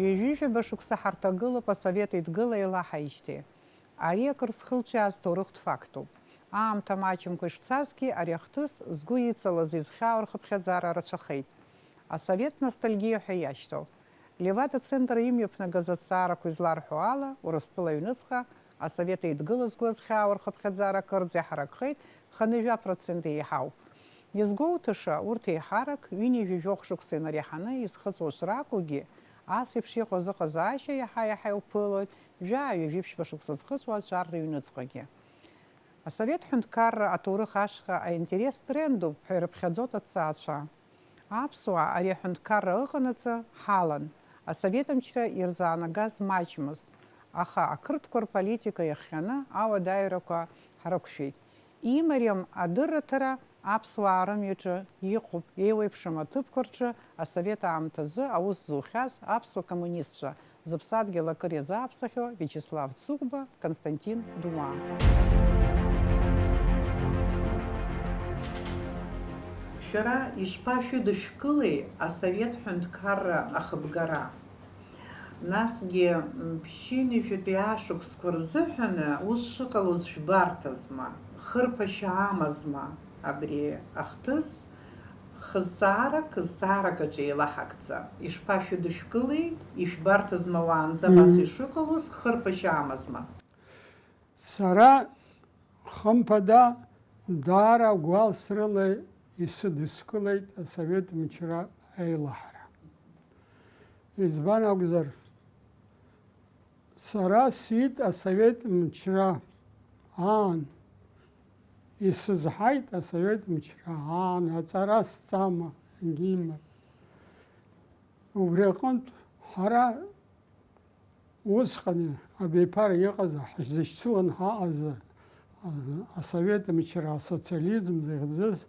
Ҩажәижәаба шықәса ҳарҭагылоуп асовет еидгыла еилаҳаижьҭеи. Ари акыр зхылҿиааз ҭоурыхтә фактуп. Аамҭа маҷымкәа ишцазгьы ари ахҭыс згәы иҵалаз изхьаау рхыԥхьаӡара рацәахеит. Асовет ностальгиа ҳәа иашьҭоу. Левада-центр имҩаԥнагаз азҵаарақәа изларҳәо ала, Урыстәыла аҩныҵҟа асовет еидгыла згәы азхьаау рхыԥхьаӡара кырӡа иҳаракхеит 50% еиҳауп. Иазгәоуҭаша урҭ еиҳарак ҩынҩажәижәохә шықәса инареиҳаны изхыҵуа шракәугьы, ас еиԥш иҟоу азыҟазаашьа иаҳа-иаҳа иуԥылоит жәа-ҩажәиԥшьба шықәса зхыҵуа аҿар рыҩныҵҟагьы. Асовет ҳәынҭқарра аҭоурых ашҟа аинтерес трендуп ҳәа ирыԥхьаӡоит аҭҵаацәа. Аԥсуаа ари аҳәынҭқарра ыҟанаҵы ҳалан, асовет мчра ирзаанагаз маҷмызт, аха ақырҭқәа рполитика иахҟьаны ауадаҩрақәа ҳрықәшәеит. Имариам адырраҭара аԥсуаа рымҩаҿы иҟоуп еиуеиԥшым аҭыԥқәа рҿы асовет аамҭазы аус зухьаз аԥсуа коммунистцәа, зыԥсадгьыл акыр иазааԥсахьоу Виачеслав Цугба, Константин Дума. Шәара ишԥашәыдышәкылеи асовет ҳәынҭқарра ахыбгара? Насгьы ԥшьынҩажәатәи ашықәсқәа рзыҳәаны ус шыҟалоз жәбарҭазма, хырԥашьа амазма абри ахҭыс зҵаарак еилаҳагӡа? Ишԥашәыдышәкылеи, ишәбарҭазма уаанӡа абас ишыҟалоз, хырԥашьа амазма? Сара хымԥада даара гәалсрыла исыдыскылеит асовет мчра аилаҳара. Избан акәзар, сара сиит асовет мчра аан, исызҳаит асовет мчра аан, аҵара сҵама, егьимам. Убри аҟнытә ҳара усҟан абиԥара иҟаз ҳзышьцылан ҳаҟаз асовет мчра асоциализм зыхьӡыз,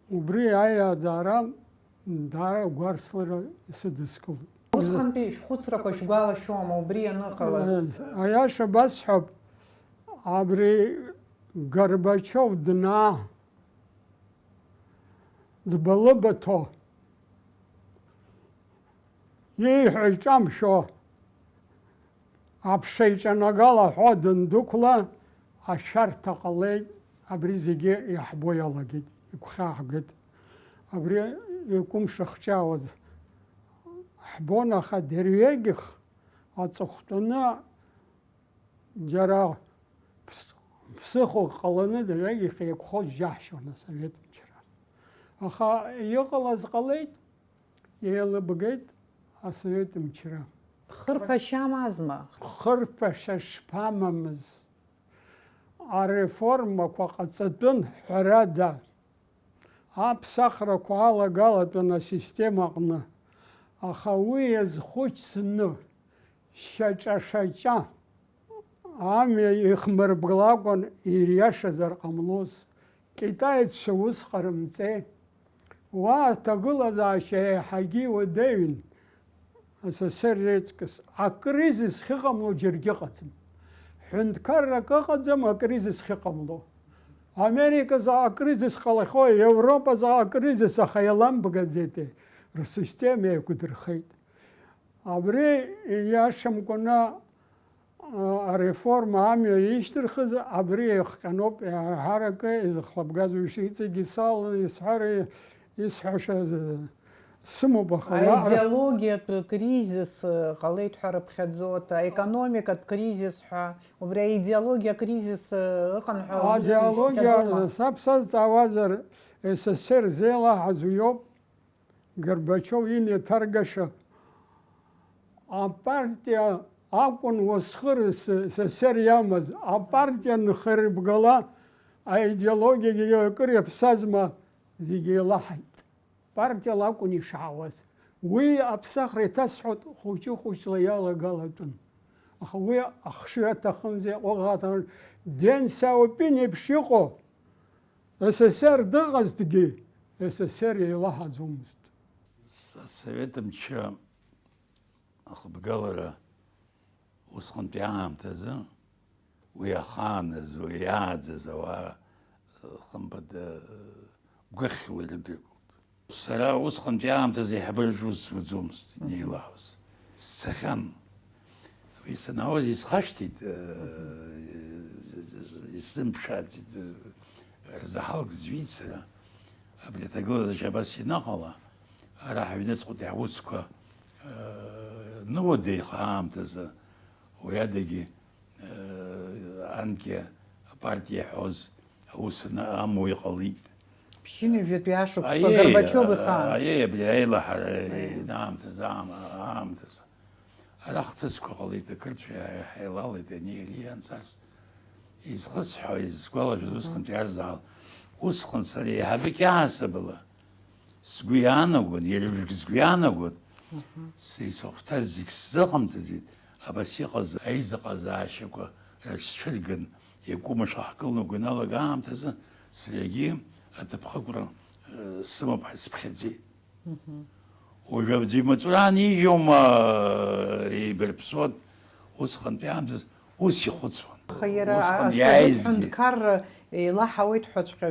убри аиааӡара даара гәарҭлара исыдыскылеит. Усҟантәи шәхәыцрақәа шәгәалашәома убри аныҟалаз? Аиаша басҳәап, абри Горбачов днаа, дбалыбаҭо, ииҳәо иҿамшәо, аԥша иҿанагала ҳәа дандәықәла, ашәарҭа ҟалеит, абри зегьы иаҳбо иалагеит, игәхьааҳгеит. Абри икәымшахҿаауаз ҳбон, аха дырҩегьых аҵыхәтәаны џьара ԥсыхәак ҟаланы дырҩегьых еиқәхо џьаҳшьон асовет мчра. Аха иҟалаз ҟалеит, еилыбгеит асовет мчра. Хырԥашьа амазма? Хырԥашьа шԥамамыз? Ареформақәа ҟаҵатәын ҳәарада, аԥсахрақәа алагалатәын асистема аҟны, аха уи иазхәыцны шьаҿа-шаҿа амҩа ихмырбгалакәан ириашазар ҟамлоз. Китаеццәа ус ҟарымҵеи, уа аҭагылазаашьа еиҳагьы иуадаҩын СССР реиҵкыс. Акризис хыҟамло џьаргьы ыҟаӡам. Ҳәынҭқаррак ыҟаӡам акризис хыҟамло. Америка заҟа акризис ҟалахьоу, Европа заҟа акризис, аха иаламбгаӡеитеи, рсистема еиқәдырхеит. Абри ииашамкәаны ареформа амҩа ишьҭырхыз, абри иахҟьаноуп ҳаракы изыхлабгаз иҵегьы саланы исҳәар исҳәаша сымоуп, аха аидеологиатә кризис ҟалеит ҳәа рыԥхьаӡоит, аекономикатә кризис ҳәа, убри аидеологиа кризис ыҟан ҳәа адеологиа саб сазҵаауазар, СССР зеилаҳаз уиоуп. Горбачов инеиҭаргаша апартиа акәын уасхыр СССР иамаз, апартиа нхарбгала аидеологиагьы акыр иаԥсазма зегьы еилаҳаит. Партиала акәын ишаауаз. Уи аԥсахра иҭасҳәот хәыҷы-хәыҷла иалагалатәын. Аха уи ахшыҩ аҭахымзи, ҟәаӷаҭа Ден Сяопин еиԥш иҟоу СССР дыҟазҭгьы СССР еилаҳаӡомызт. Асовет мчра ахыбгалара усҟантәи аамҭазы уи ахааназ, уи иааӡаз ауаа хымԥада гәыхьла ирыдыркылт. Сара усҟантәи аамҭазы иҳабыржуз сваӡомызт инеилаҳауаз. сцахьан. Санаоз исхашҭит, исымԥшааӡеит, рзаҳалк зҩит сара. Абри аҭагылазаашьа абас ианыҟала, ара ҳаҩныҵҟатәи ҳусқәа нуадаҩ аамҭазы, уи адагьы анкьа апартиа иаҳәоз аус амуа иҟалит. Ԥшьыни жәытәи ашықәсқәа Горбачиов ихаан. Абри аилаҳара аамҭазы, аамҭазы. Ара хҭысқәа ҟалеит, ақырҭшәа ҳаилалеит ани анҵарс. Изхысҳәо, изгәалашәоз усҟантәи арзаал. Усҟан сара еиҳабык иаасабала сгәы иаанагон, иаржәк сгәы иаанагон, исыхәҭаз зегь сзыҟамҵаӡеит, абас иҟаз аизыҟазаашьақәа рыҽцәырган, иакәымышха ҳкылны агәы иналага аамҭазы, саргьы аҭыԥхықәра сымоуп ҳәа сыԥхьаӡеит. Уажәы аӡәы имаҵура анижьоума еибарԥсуа, усҟантәи аамҭазы ус ихәыцуан. Аха иара Усҟан асовет иааизгьы. ҳәынҭқарра еилаҳауеит ҳәаҵәҟьа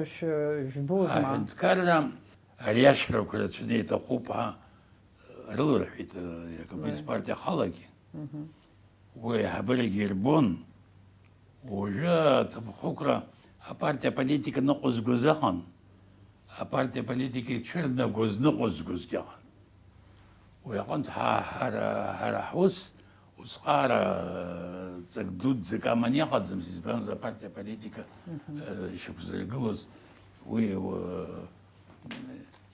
жәбозма. Аҳәынҭқарра ариашарақәа рацәаны иҭахуп ҳәа рылырҳәеит акоммунист партиа ахалагьы. Уи аиҳабырагьы ирбон, уажәы аҭыԥхықәра апартиа аполитика ныҟәызгоз ыҟан, апартиа аполитика ицәырнагоз ныҟәызгозгьы ыҟан. Уи аҟнытә ҳара ҳус усҟара ҵак дуӡӡак аман иҟаӡамызт, избанзар апартиа аполитика ишықәзыргылоз уи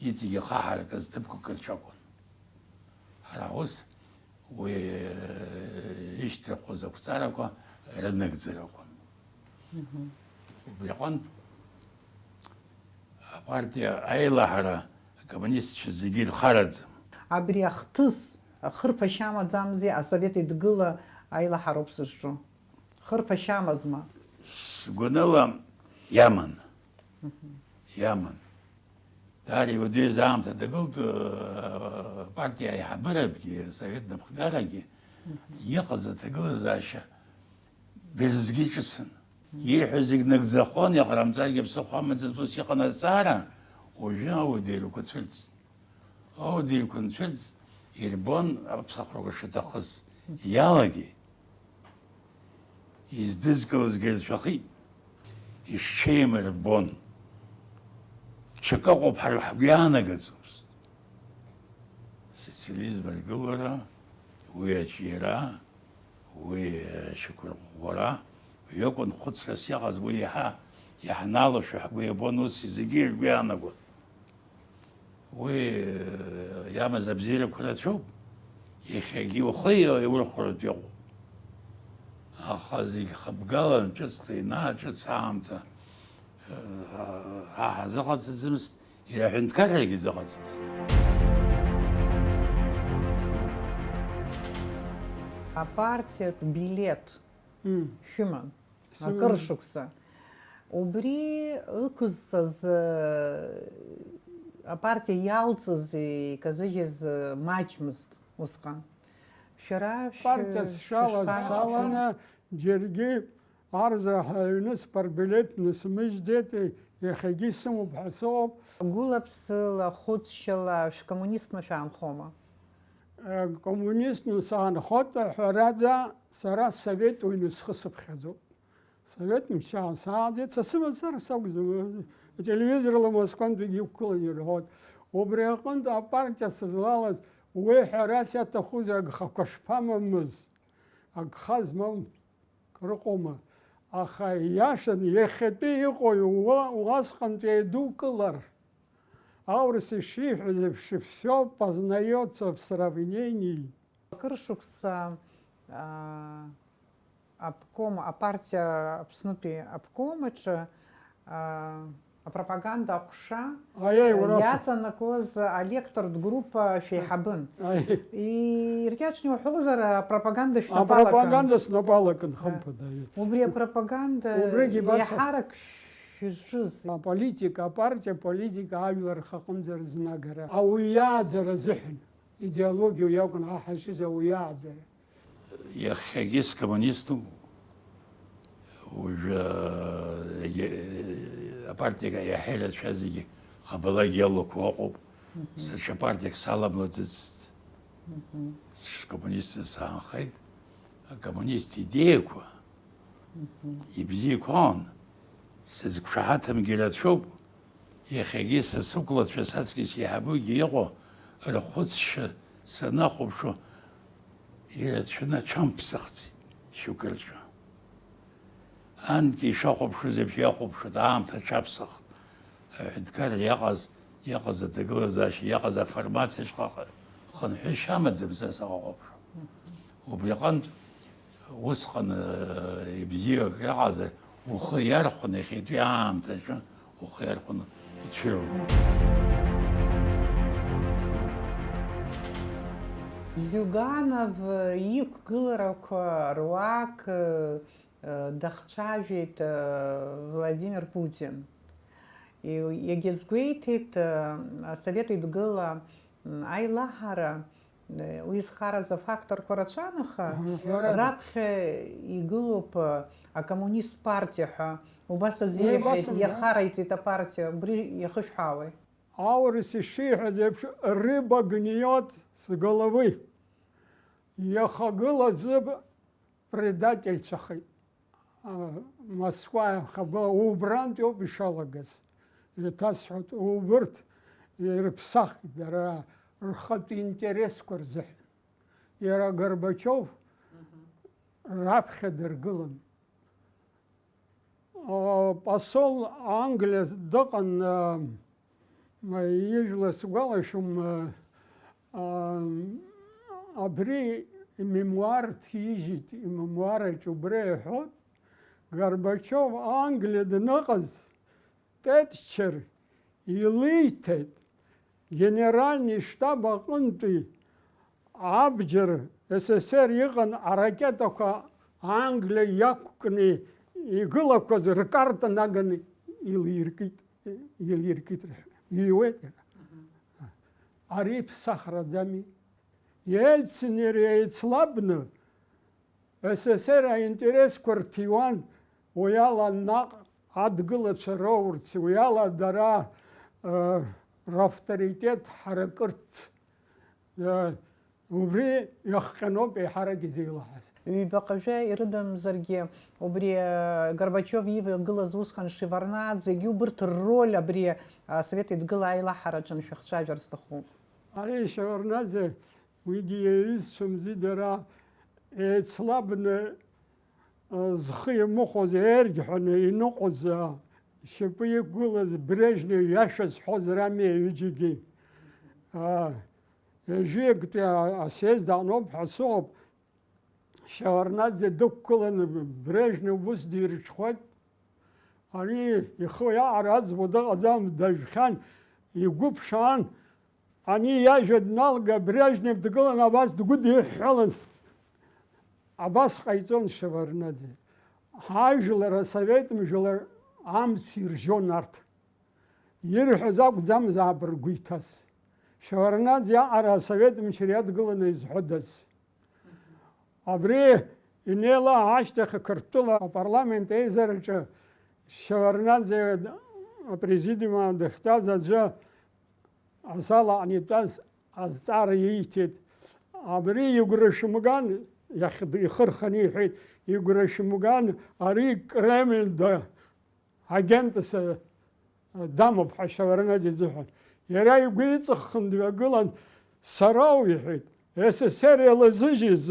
иҵегьы хаҳарак азҭыԥқәак рҿакәын. Ҳара ус уи ишьҭрахәыз ақәҵарақәа рынагӡарақәан. Убри аҟнытә апартиа аилаҳара акоммунистцәа зегьы ирхараӡам. Абри ахҭыс хырԥашьа амаӡамзи, асовет Идгыла аилаҳароуп сызҿу. Хырԥашьа амазма. Сгәаныла иаман. Иаман. Даара иуадаҩыз аамҭа дагылт апартиа аиҳабырагьы, асовет напхгарагьы иҟаз аҭагылазаашьа дырзгьы-ҿыцын. Ирҳәоз зегь нагӡахон, иҟарымҵаргьы ԥсыхәа амаӡатәы ус иҟан азҵаара, уажәы ауадаҩрақәа цәырҵит. Ауадаҩрақәа анцәырҵ, ирбон аԥсахәрақәа шыҭахыз. Иалагеит. Издызкылазгьы рацәахеит. Ишҽеим рбон. Ҽак ыҟоуп ҳгәы иаанагаӡомызт. Социализм аргылара, уи аҿиара, уи ашьақәырӷәӷәара, уи акәын хәыцрас иҟаз, уи иаҳналашәа ҳгәы иабон, ус зегьы ргәы иаанагон. Уи иамаз абзиарақәа рацәоуп. Иахьагьы ухы иурхәаратә иҟоуп. Аха зегь хыбгалан ҿыцла инааҿыц аамҭа ҳазыҟаҵаӡамызт, иара аҳәынҭқаррагьы зыҟаҵамызт. Апартиатә билет шәыман, акыр шықәса. Убри ықәызҵаз апартиа иалҵыз, иказыжьыз маҷмызт усҟан. Шәара партиа сшалаз саланы, џьаргьы арзаҳа аҩны спартбилеҭны смыжьӡеит, иахьагьы исымоуп ҳәа сыҟоуп. Гәылаԥсыла, хәыцшьала шәкоммунистны шәаанхома? Коммунистны саанхот ҳәарада, сара совет уҩны схы сыԥхьаӡоуп. Совет мчала сааӡеит, са сымацара сакәӡам, ателевизорла Москвантәигьы иқәгылан ирҳәоит. Убри аҟнытә апартиа сызлалаз, уи ҳәарас иаҭахузеи агхақәа шԥамамыз, агха змам крыҟоума. Аха иашан иахьатәи иҟоу уасҟантәи еидукылар. Аурыс ишиҳәаз еиԥш, всё познается в сравнении. Акыр шықәса апартиа Аԥснытәи аобкомаҿы апропаганда аҟәша иаҵанакуаз алектортә группа шәеиҳабын. Иркьаҿны иуҳәозар, апропаганда шәнапалакын. Апропаганда снапалакын, хымԥада. Убри апропаганда иаҳарак шәызҿыз. Аполитика, апартиа политика ажәлар рхаҟынӡа рызнагара. Ауаҩ иааӡара азыҳәан. Идеологиа иакәын ҳашьыз ауаҩ иааӡара. Иахьагьы скоммуниступ. Уажәы апартиа иаҳаирацәа зегьы хабалагьы иалақәо ыҟоуп. Сара партиак саламлаӡацт. Коммунист саанхеит, акоммунист идеяква, ибзиакваан, сызқшаҳаҭым рацәоуп, иахьагьы сасықәлацәа саҵкьыс иаабогьы иҟоу рхәыцшьа санахәаԥшуа ирацәаны аҽамԥсахӡеит шьоукы рҿы. Анкьа ишахәаԥшыз еиԥш иахәаԥшуа аамҭа аҽаԥсахт. Аҳәынҭқарра иаҟаз аҭагылазаашьа, иаҟаз аформациа хынҳәышьа амаӡам са сахәаԥшуа. Убри аҟнытә усҟан ибзиак иаҟазар ухы иархәаны иахьатәи аамҭаҿы ухы иархәаны ицәыргоит. Зиуганов иқәгыларақәа руак дахцәажәеит Владимир Путин. Иагьазгәеиҭеит Асовет Еидгыла аилаҳара уи зхараз афакторқәа рацәан, аха раԥхьа игылоуп акоммунист партиа ҳәа. Убас азиҳәеит, иахараиҵеит апартиа, убри иахышәҳәаауеи? Аурыс ишиҳәаз еиԥш рыба гниет с головы. Иахагылазы предательцәахеит. Москва хабыла убрантә иоуп ишалагаз. Еиҭасҳәоит, убырҭ ирыԥсахит дара рхатә интересқәа рзыҳәан. Иара Горбачов раԥхьа дыргылан. Посол Англиа дыҟан, ижәла сгәалашәом, абри имемуар ҭижьит, имемуараҿ убри иҳәоит, Горбачов Англиа даныҟаз Тетчер илиҭеит генеральный штаб аҟынтәи абџьар СССР иҟан аракетақәа Англиа иақәкны игылақәаз ркарта наганы илиркит иуеит. Ари ԥсахраӡами? Ельцин иара еицлабны СССР аинтересқәа рҭиуан, уи ала наҟ адгылацәа роурц, уи ала дара равторитет ҳаракырц. Убри иахҟьаноуп еиҳарак изеилаҳаз. Ҩбаҟажәы ирыдамзаргьы убри Горбачов ивагылаз усҟан Шеварднаӡегьы убырҭ рроль абри Асовет Еидгыла аилаҳараҿы шәахцәажәар сҭахуп. Ари Шеварднаӡе уигьы иаҩызцәамзи, дара еицлабны зхы имыхәоз еергьҳәаны иныҟәоз шьапы иқәгылаз Брежнев иашәа зҳәоз рами аҩыџьагьы. Ежьыктәи асъезд даҟноуп ҳәа сыҟоуп. Шеварднаӡе дықәгыланы Брежнев ус дирҽхәеит. Ари ихы иаҟара аӡбо дыҟаӡам, дажәхьан, игәы ԥшаан. Ани иажәа дналга, Брежнев дгылан абас дгәыдиҳәҳәалан. Абас ҟаиҵон Шеварднаӡе. Ҳажәлар, асовет мжәлар амц иржьон арҭ. Ирҳәоз акәӡамзаап ргәы иҭаз. Шеварднаӡе аҟара асовет мчра иадгыланы изҳәодаз. Абри инеилаа ашьҭахь Қырҭтәыла апарламент еизараҿы Шеварднаӡе апрезидиум дахьтәаз аӡәы азал аҟны итәаз азҵаара ииҭеит. Абри игәра шәымган, ихы рханы иҳәеит, игәра шәымган, ари Кремль агентс дамоуп ҳәа Шеварднаӡе изыҳәан. Иара игәы иҵаххын дҩагылан, сароу иҳәеит, СССР еилазыжьыз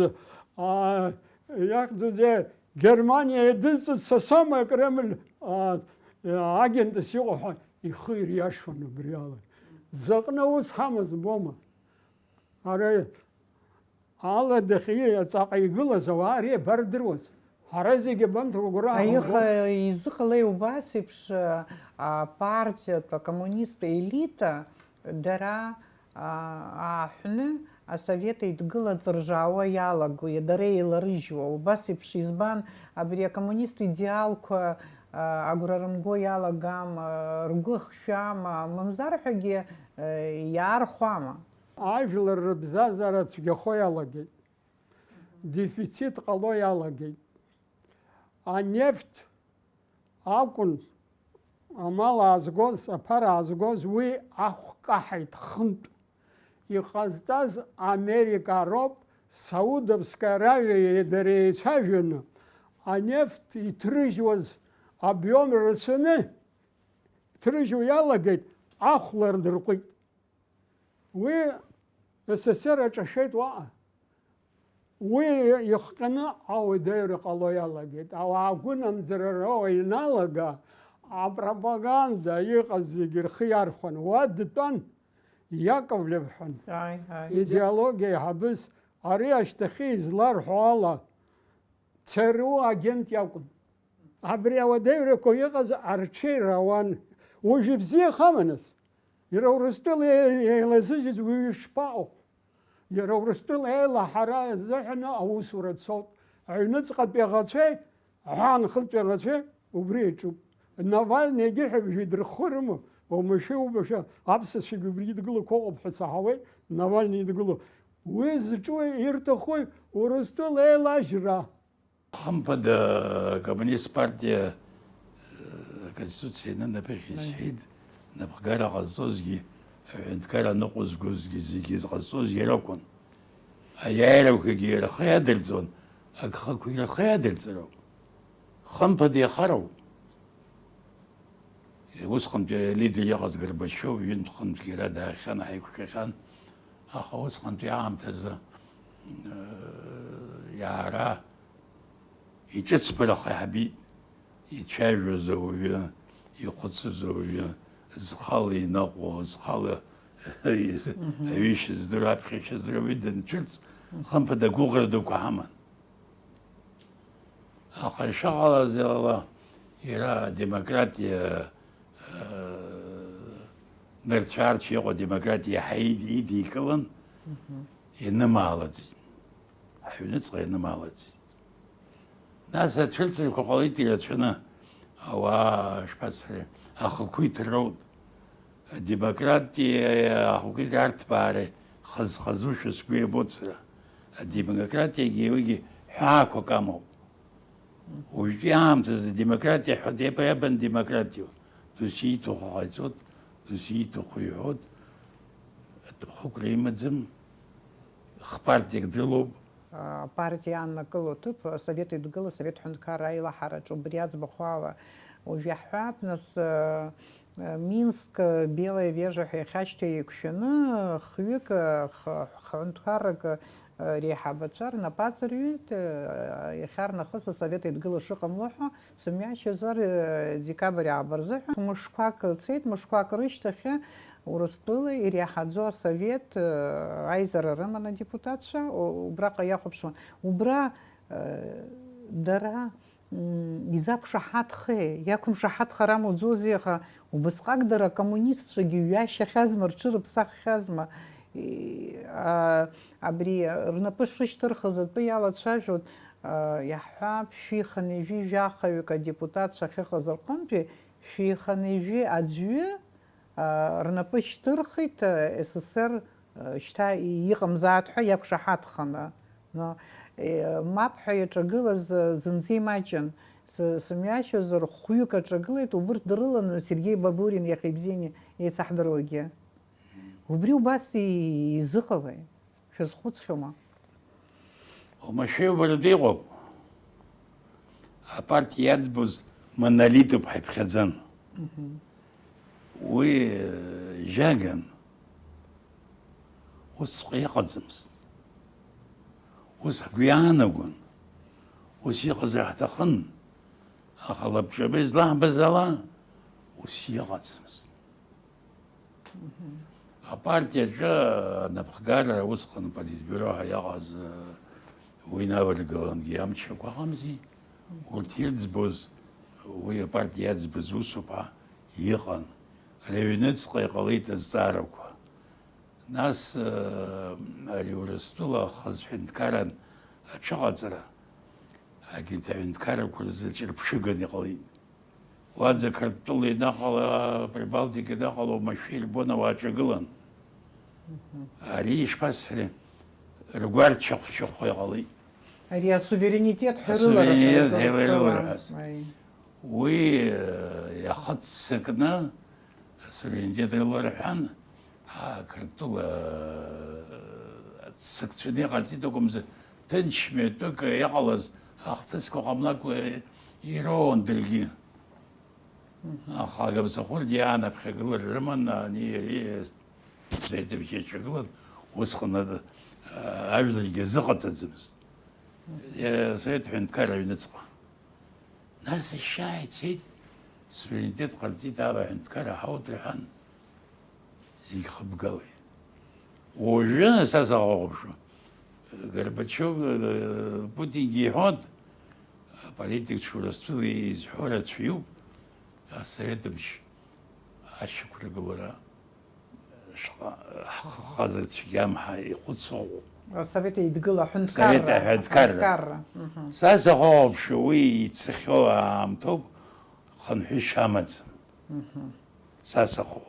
иахьӡуӡе Германиа иадыҵыз са соума Кремль агентс иҟоу ҳәа ихы ириашон убри ала. Заҟны ус ҳамаз бома. Ари аладахьы ҵаҟа игылаз ауаа ари абардыруаз. Ҳара зегьы банҭ рыгәра Аиха изыҟалеи убас еиԥш апартиатә акоммунисттә елита дара ааҳәны Асовет Еидгыла ҵыржаауа иалагоит, дара еиларыжьуа. Убас еиԥш избан абри акоммунисттә идеалқәа агәра рымго иалагам, ргәы хшәама, мамзар ҳәагьы иаархәама. Ажәлар рыбзазара цәгьахо иалагеит. Дефицит ҟало иалагеит. Анефть акәын амал аазгоз, аԥара аазгоз, уи ахә каҳаит хынтә. иҟазҵаз Америкароуп, Саудовская Аравиа дара еицәажәаны анефт иҭрыжьуаз обиом рацәаны иҭрыжьуа иалагеит, ахәла рдырҟәит. Уи СССР аҿашәеит уаҟа. Уи ихҟьаны ауадаҩра ҟало иалагеит. Ауаа гәынамӡара роуа иналага, апропаганда иҟаз зегьы рхы иархәан. Уа дтәан Иаковлев ҳәан. Идеологиа иҳабыз ари ашьҭахьы изларҳәо ала ЦРУ агент иакәын. Абри ауадаҩрақәа иҟаз арҽеира ауан. Уажә ибзиахама нас? Иара Урыстәыла еилазыжьыз уаҩы шԥаҟоу? Иара Урыстәыла еилаҳара азыҳәаны аусура дцоит. Аҩныҵҟатәи аӷацәеи аҳәаанхытәи аӷацәеи убри иаҿуп. Навальни егьыҳәа идырххырыма? Омашәа убаша аԥсацәагьы убри идгыло қәоуп ҳәа саҳауеит. Навальни идгыло. Уи зҿу ирҭаху Урыстәыла еилажьра. Хымԥада Коммунист партия Конституциа инанапыхьит сҳәеит, напхгара ҟазҵозгьы, аҳәынҭқар аныҟәызгозгьы зегьы зҟазҵозгьы ракәын. Аиааирақәагьы рхы иадырҵон, агхақәагьы рхы иадырҵароуп. Хымԥада иахароуп. Усҟантәи лидер иҟаз Горбачиов ҩынтә-хынтәгьы иара даахьан, ҳаиқәшәахьан. Аха усҟантәи аамҭазы иаара иҿыцбараха иаҳбит. Ицәажәоз ауаҩы, ихәыцыз ауаҩы, зхала инаҟәо, зхала аҩышьа здыруа, аԥхьашьа здыруа уи данцәырҵ, хымԥада гәыӷра дуқәа ҳаман. Аха ишаҟалаз ала иара демократиа нырцә-аарцә иҟоу адемократиа иаҳа идикылан, инымаалаӡит. Ҳаҩныҵҟа инымаалаӡит. Нас ацәырҵрақәа ҟалеит ирацәаны, ауаа шԥасҳәари, ахақәиҭроуп. Адемократиа ахақәиҭра арҭбаара хаз-хазушәа сгәы иабоит сара. Адемократиагьы уигьы ҳәаақәак амоуп. Уажәтәи аамҭазы адемократиа ҳәа иабан демократиоу. Дус ииҭаху ҟаиҵоит, дус ииҭаху иҳәоит. Аҭахәыцра имаӡам, хпартиак дрылоуп. Партия аннакыло ҭыԥ Совет идгыла, Совет ҳәынҭқарра аилаҳараҿы убри аӡбахә ала уажә иаҳҳәап, нас Минск Белая Вежа ҳәа иахьашьҭоу еиқәшәаны хҩык ҳәынҭқаррак реиҳабацәа рнапы аҵырҩит, иахьарнахыс Асовет идгыла шыҟамло ҳәа сымҩашьозар декабр ааба рзыҳәан мышқәак цеит, мышқәак рышьҭахь Урыстәыла иреиҳаӡоу Асовет аизара рыман адепутатцәа, убраҟа иахәаԥшуан. Убра дара изақәшаҳаҭхеи, иақәымшаҳаҭхар амуӡозеи, аха убасҟак дара акоммунистцәагьы ҩашьахьазма, рҽырыԥсаххьазма. Абри рнапы шышьҭырхыз атәы иалацәажәоит, иаҳҳәап, шәиханеижәи жәахаҩык адепутатцәа ахьыҟаз рҟынтәи шәиханеижәи аӡәҩы рнапы шьҭырхит СССР шьҭа иҟамзаат ҳәа иақәшаҳаҭханы. Мап ҳәа иаҿагылаз зынӡа имаҷын. Сымҩашьозар хәҩык аҿагылеит, убырҭ дрыланы Сергеи Бабурин иахьа ибзианы еицаҳдыруагьы. Убри убас изыҟалеи? Шәазхәыцхьоума? Омашәа убарҭ иҟоуп. Апартиа иаӡбоз монолитуп ҳаиԥхьаӡан. Уи жьаган. Усҟа иҟаӡамызт. Ус ҳгәы иаанагон. Ус иҟазар ҳҭахын. Аха лабҿаба излаҳбаз ала ус иҟаӡамызт. Апартиаҿы анапхгара усҟан политбюро ҳәа иҟаз уи инаваргылангьы амчақәа ыҟамзи. Урҭ ирӡбоз, уи апартиа иаӡбыз усуп ҳәа иҟан. Рыҩныҵҟа иҟалеит азҵаарақәа. Нас ари Урыстәыла хаз ҳәынҭқарран аҽыҟаҵара, агьырҭ аҳәынҭқаррақәа рзы ҿырԥшыган иҟалеит. Уаӡа Қырҭтәыла инаҟала, Прибалтика инаҟала омашәа ирбон ауаа ҿагылан. Ари ишԥасҳәари, ргәарчахә-чахәха иҟалеит. Ари асуверенитет ҳәа рыларҳәаз. Уи иахыццакны асуверенитет рыларҳәан, Қыртыла цықчыне қалтиді көмізі тыншметік яғалыз ақтыс қоғамлақ ирон ділгі. Қалғабыса құр диана пхегілер рыман не зәйтіп кешігілін осқынады әвіліге зықатызымыз. Совет хүндкар әвінецқа. Насыщает сейт суверенитет қалтиді абы хүндкар хаутрыхан зихыбгалы. Уже сазағаушы. Горбачев Путин гейхот, политик шурастыл из хорат шиюб, а советомщ ашкуры говоря, хазат шгямха и худсоу. Совет идгыла хүндкар. Совет хүндкар. Сазағаушы уи цехё амтоп ханхиш хамадз. Сазағау.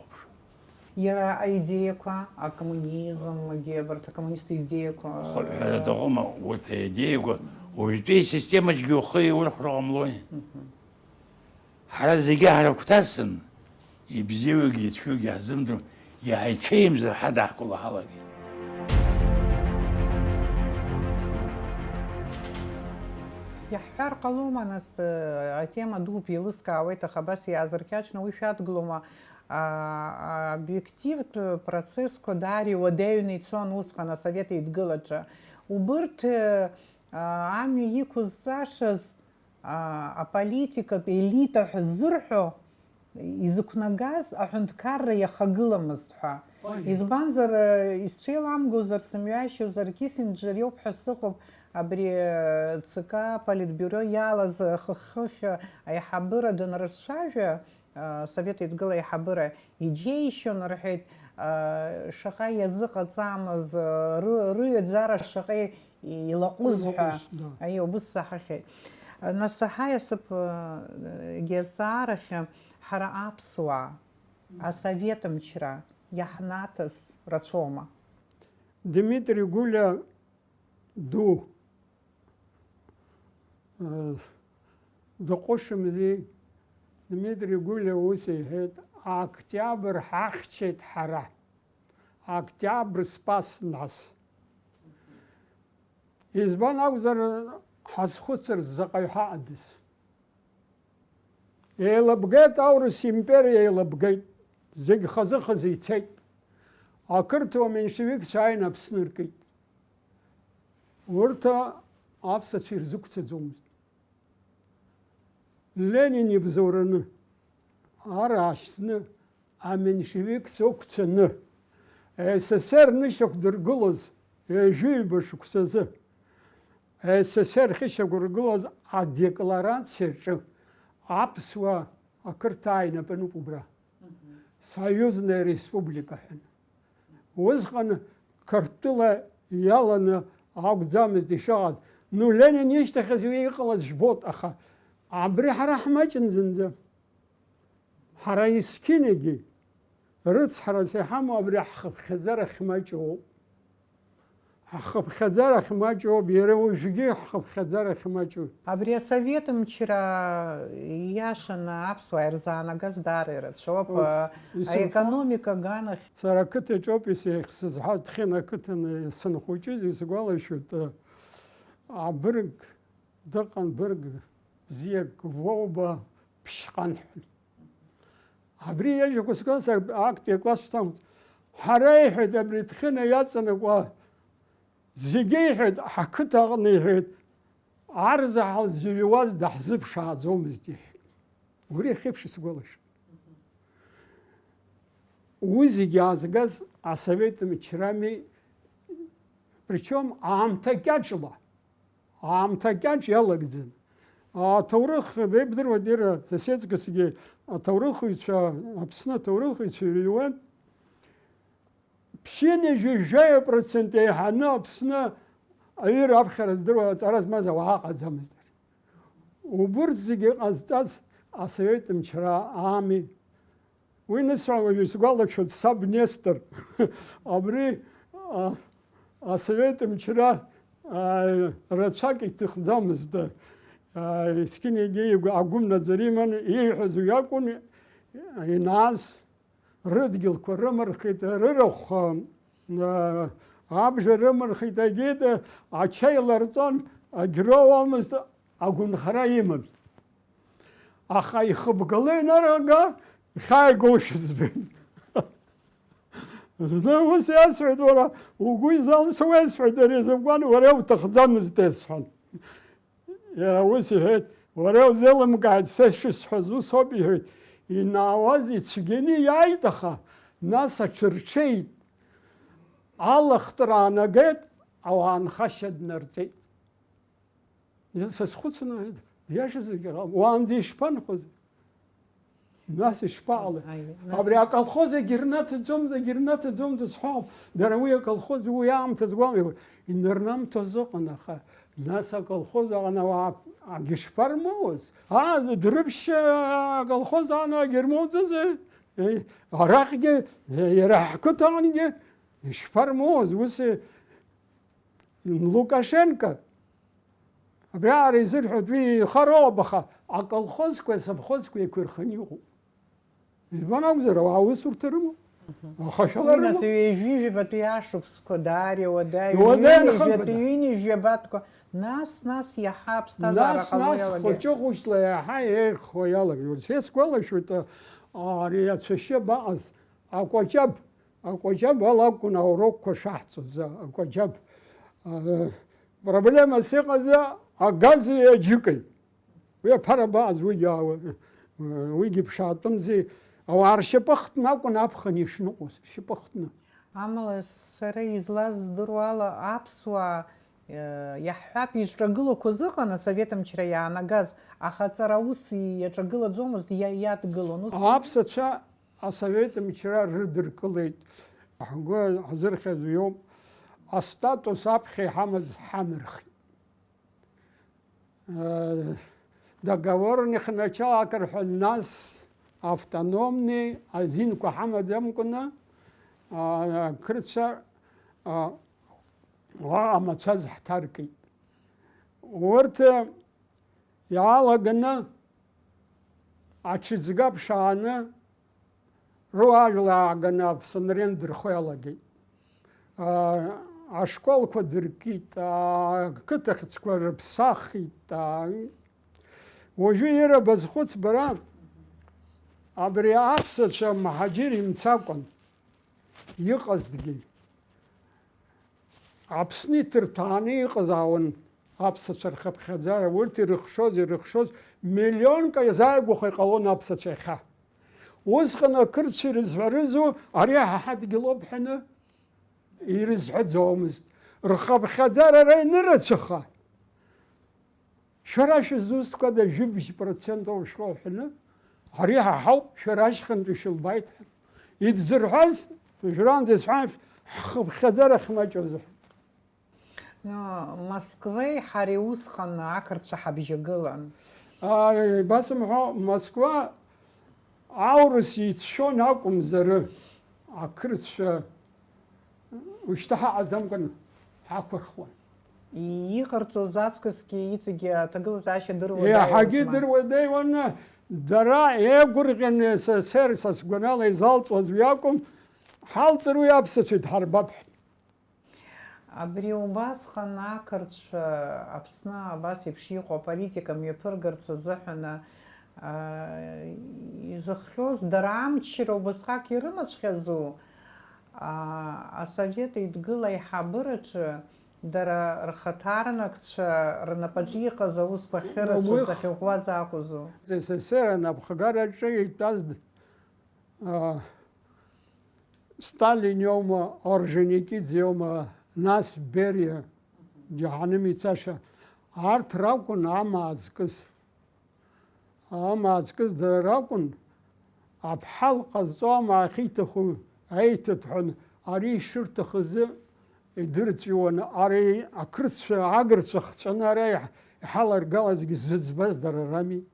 Era a ideia a comunismo, a коммунисты идея. Это вот идея, у этой системы жгухи урхромлой. Харазига характасын, и бзевуги тюги азымдру, я айчаем за хадах кула халаги. يحار قلوما ناس تема دوب يلسكا ويتا خباس يازركاچنا ويشات глума объектив процесс кодари одеюний цон уска на совете идгылача убырт ами якус зашаз а политика элита хзырхо изукнагаз ахундкар яхагыламызха избанзар исчелам гузар самящу зар Киссинджер ёбхасыков абри ЦК политбюро ялаз хх айхабыра донаршажа Совет идгыла айхабыра идея еще нархет шаха язык атсамыз рыет зара шаха илакузха ай обыс сахахе насахая сып гезарахе хара апсуа а советом вчера яхнатас расома Дмитрий Гуля ду докошымзи Дмитрий Гуля усейхет октябрь хахчет хара. Октябрь спас нас. Избан авзар хасхуцер закайха адис. Елабгет аурус империя елабгет. Зиг хазыхазицет. Акыртва меньшевик шайна псныркет. Урта апса фирзукцедзумст. Ленин ibzorını araştını amenşevik sokçını SSR nişok durguloz ejübe şuksazı SSR хишок durguloz a декларация апсва акыртайна пенупубра Союзная республика Озган картыла яланы агзамыз дишагаз ну Ленин ништа хазуи кылаз жбот аха Абри хара хмачын зынзы. Хара искинеги. Рыц хара сехаму абри хаб хазара хмачу. Хаб хазара хмачу биреву жги хаб хазара хмачу. Абри советом вчера яшана апсу эрзана газдары шоп экономика гана. Саракыты чописи хсызхат хина кытын сын хучиз изгвалышут. Абрг дакан брг زيك ووبا بشقنحل عبري يجي كوسكوسا أكتي كلاس صمت حرايح دبري تخنا ياتسنا قوا زيجيحد حكتها غنيحد عرض على الزيواز دحزب شاد زوم زديح وري خيبش سقولش وزي جازجاز عصبيت متشرامي причем عامتكاجلا عامتكاج يلا جزن Таурых бебдер водера соседская сиге Таурыховича Апсна Таурыховича Вилуан пшене жижая проценты хана Апсна авир авхар здорово зараз маза ваха замздер убурт сиге азтаз асоветом вчера ами вынесла висгала что сабнестер абри асоветом вчера рацаки тхзамзда سكين يجي أقوم نزريمن يحزو يكون الناس рыдгьылқәа рымырхит, рырахә абжа рымырхит, егьит ачаи ларҵон, агьроуамызт, агәынхара иман. Аха ихыбгало инарга, ихааигошәа збеит. Зны ус иасҳәеит, уара угәы изалсуа исҳәеит, ари закәан уара иуҭахӡамызт исҳәан. Иара ус иҳәеит, уара иузеилымкааит са шысҳәаз ус ауп иҳәеит. Инаауаз ицәгьаны иааит, аха нас аҽырҽеит. Алахтра аанагеит, ауаанхашьа днарҵеит. Сазхәыцны иаша зегьы уаанӡа ишԥанхоз? Нас ишԥаҟалеи? Абри аколхоз егьырнацаӡом зҳәоуп. Дара уи аколхоз уи аамҭа згәамҩуа. Инырнамҭоз ыҟан, аха нас аколхоз аҟны ауаа агьышԥармоуаз? Дәрыԥшь аколхоз аҟны агьырмоуӡазеи? Араҟгьы иара ҳқыҭаҟнгьы ишԥармоуаз? Ус Лукашенко абриаара изырҳәоит уи ихароуп, аха аколхозқәеи асовхозқәеи еиқәирханы иҟоуп. Избан акәзар, ауаа аусурҭа рымоуп. Ахашәала рымоуп. Ҩажәижәабатәи ашықәсқәа даара уадаҩ, ҩынҩажәабатәқәа, нас иаҳа аԥсҭазаара ҟало иалагеит. Хәыҷы хәыҷла иаҳа еиӷьхо иалагеит. Сгәалашәоит, ари ацәашьы баҟаз акәаҷаб ала акәын аурокқәа шаҳҵоз, акәаҷаб. Проблемас иҟаз агази аџьыкеи. Уи аԥара бааз уигьы ԥшаатәымзи, ауаа ршьапыхтны акәын аԥхын ишныҟәоз, ршьапыхтны. Амала сара излаздыруа ала аԥсуаа иаҳҳәап изҿагылақәаз ыҟан асовет мчра иаанагаз, аха аҵара ус иаҿагылаӡомызт, иадгылон. Аԥсацәа асовет мчра рыдыркылеит. Ҳгәы ҳзырхьыз иоуп, астатус аԥхьа иҳамаз ҳамырхит. Договорных началак рҳәон, нас автономни азинқәа ҳамаӡамкәаны ақырҭцәа уаҟа мацәаз ҳҭаркит. Урҭ иаалаганы аҽыӡга ԥшааны руаажәла ааганы Аԥсынреи дырхо иалагеит. Ашколқәа дыркит, ақыҭахьыӡқәа рыԥсахит. Уажәы ирабаз хәыцбара абри аԥсацәа мҳаџьыр имцакәан иҟазҭгьы. Аԥсны иҭырҭааны иҟазаауан аԥсацәа рхыԥхьаӡара. Урҭ ирыхшоз миллионка иазааигәаха иҟалон аԥсацәа иахьа. Усҟан ақырҭцәа ирызҳәарызу ари ҳаҳадгьылоуп ҳәаны ирызҳәаӡомызт. Рхыԥхьаӡара ара инырацәаха. Шәара шәызусҭқәада 70% шәҟоу ҳәаны, ари ҳаҳауп, шәара ашьхантәи шәылбааит ҳәа. Идзырҳәаз, жәраанӡа исҳәан, ҳхыԥхьаӡара хмаҷоз ҳәа. Москвеи ҳареи усҟан ақырҭцәа ҳабжьагылан. Ибасымҳәо, Москва аурыс ицәшәон акәымзар, ақырҭцәа ушьҭа ҳаҟаӡамкәан ҳақәырхуан. Иҟарҵоз аҵкысгьы иҵегьы аҭагылазаашьа дыруа. Иаҳагьы дыруадаҩуан, дара еигәырӷьаны СССР са сгәанала изалҵуаз уи акәым, ҳалҵыр уи аԥсацәа идҳарбап ҳәа. Абри убасҟан ақырҭцәа Аԥсны абас еиԥш иҟоу аполитика мҩаԥыргарц азыҳәан изыхҟьоз дара амчра убасҟак ирымаҵәҟьазу асовет Еидгыла аиҳабыраҿы дара рхаҭарнакцәа рнапаҿы иҟаз аусқәа ахьырацәаз ахьыӷәӷәаз акәызу? СССР анапхгараҿы итәаз Сталин иоума, Орджоникиӡе иоума, нас Бериа, џьаҳаным ицаша, арҭ ракәын амаа зкыз. Амаа зкыз дара ракәын, аԥҳал ҟазҵо амаа ахьиҭаху аиҭаҭәҳәан, ари ишырҭахызы идырҵәиуан, ари ақырҭцәа, агырцәа хҵәаны ара иҳаларгалазгьы зыӡбаз дара рами.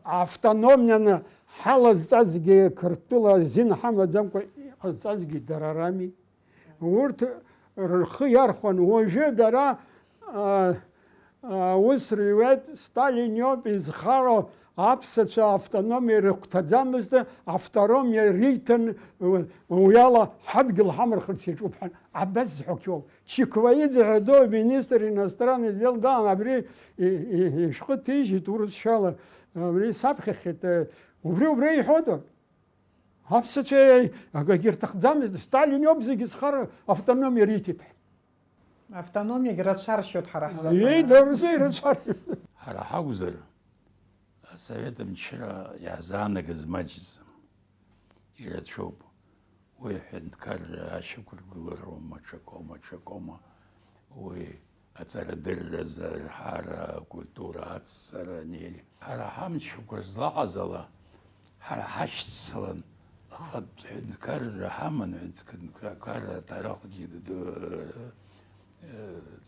Автономианы ҳалазҵазгьы Қырҭтәыла азин ҳамаӡамкәа иҟазҵазгьы дара рами. Урҭ рхы иархәан. Уажәы дара ус рыҩуеит, Сталин иоуп изхароу, аԥсацәа автономиа рыгәҭаӡамызт, автономиа риҭан уи ала ҳадгьыл ҳамырхырц иаҿуп ҳәа абас зҳәоуп иоуп. Чикваидзе ҳәа доу министр иностранных дел даан, абри ишәҟәы ҭижьит урысшәала, абри саԥхьахьеит, убри иҳәода. Аԥсацәа акгьы рҭахӡамызт, Сталин иоуп зегьы зхара автономиа риҭеит. Автономиагьы рацәаршьоит ҳара Еидарзеи рацәаршьоит. ҳара ҳакәзар асовет мчра иаҳзаанагаз маҷӡам, ирацәоуп. Уи аҳәынҭқарра ашьақәыргылароума, ҽакоума, уи аҵарадырразы ҳара акультура аццара неири. Ҳара ҳамчқәа злаҟаз ала, ҳара ҳашьцылан ахатә ҳәынҭқарра ҳаман, ҳәынҭқарра аҭоурыхгьы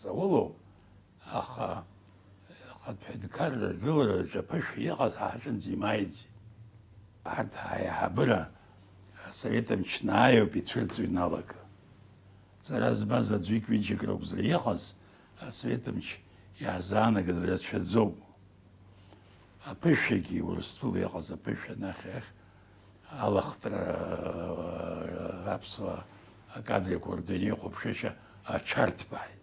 ҵаулоуп, аха ахатә ҳәынҭқарра ргылараҿы аԥышәа иҟаз ҳаҿынӡа имааиӡеит. Арҭ аиҳабыра асовет мчны ааиуп ицәырҵуа иналага. Ҵара збаз аӡәык ҩыџьак ракәзар иҟаз, асовет мч иаҳзаанагаз рацәаӡоуп. Аԥышәагьы Урыстәыла иҟаз аԥышәа нахь алахтра аԥсуа акадрақәа рдунеи хәаԥшышьа аҽарҭбааит.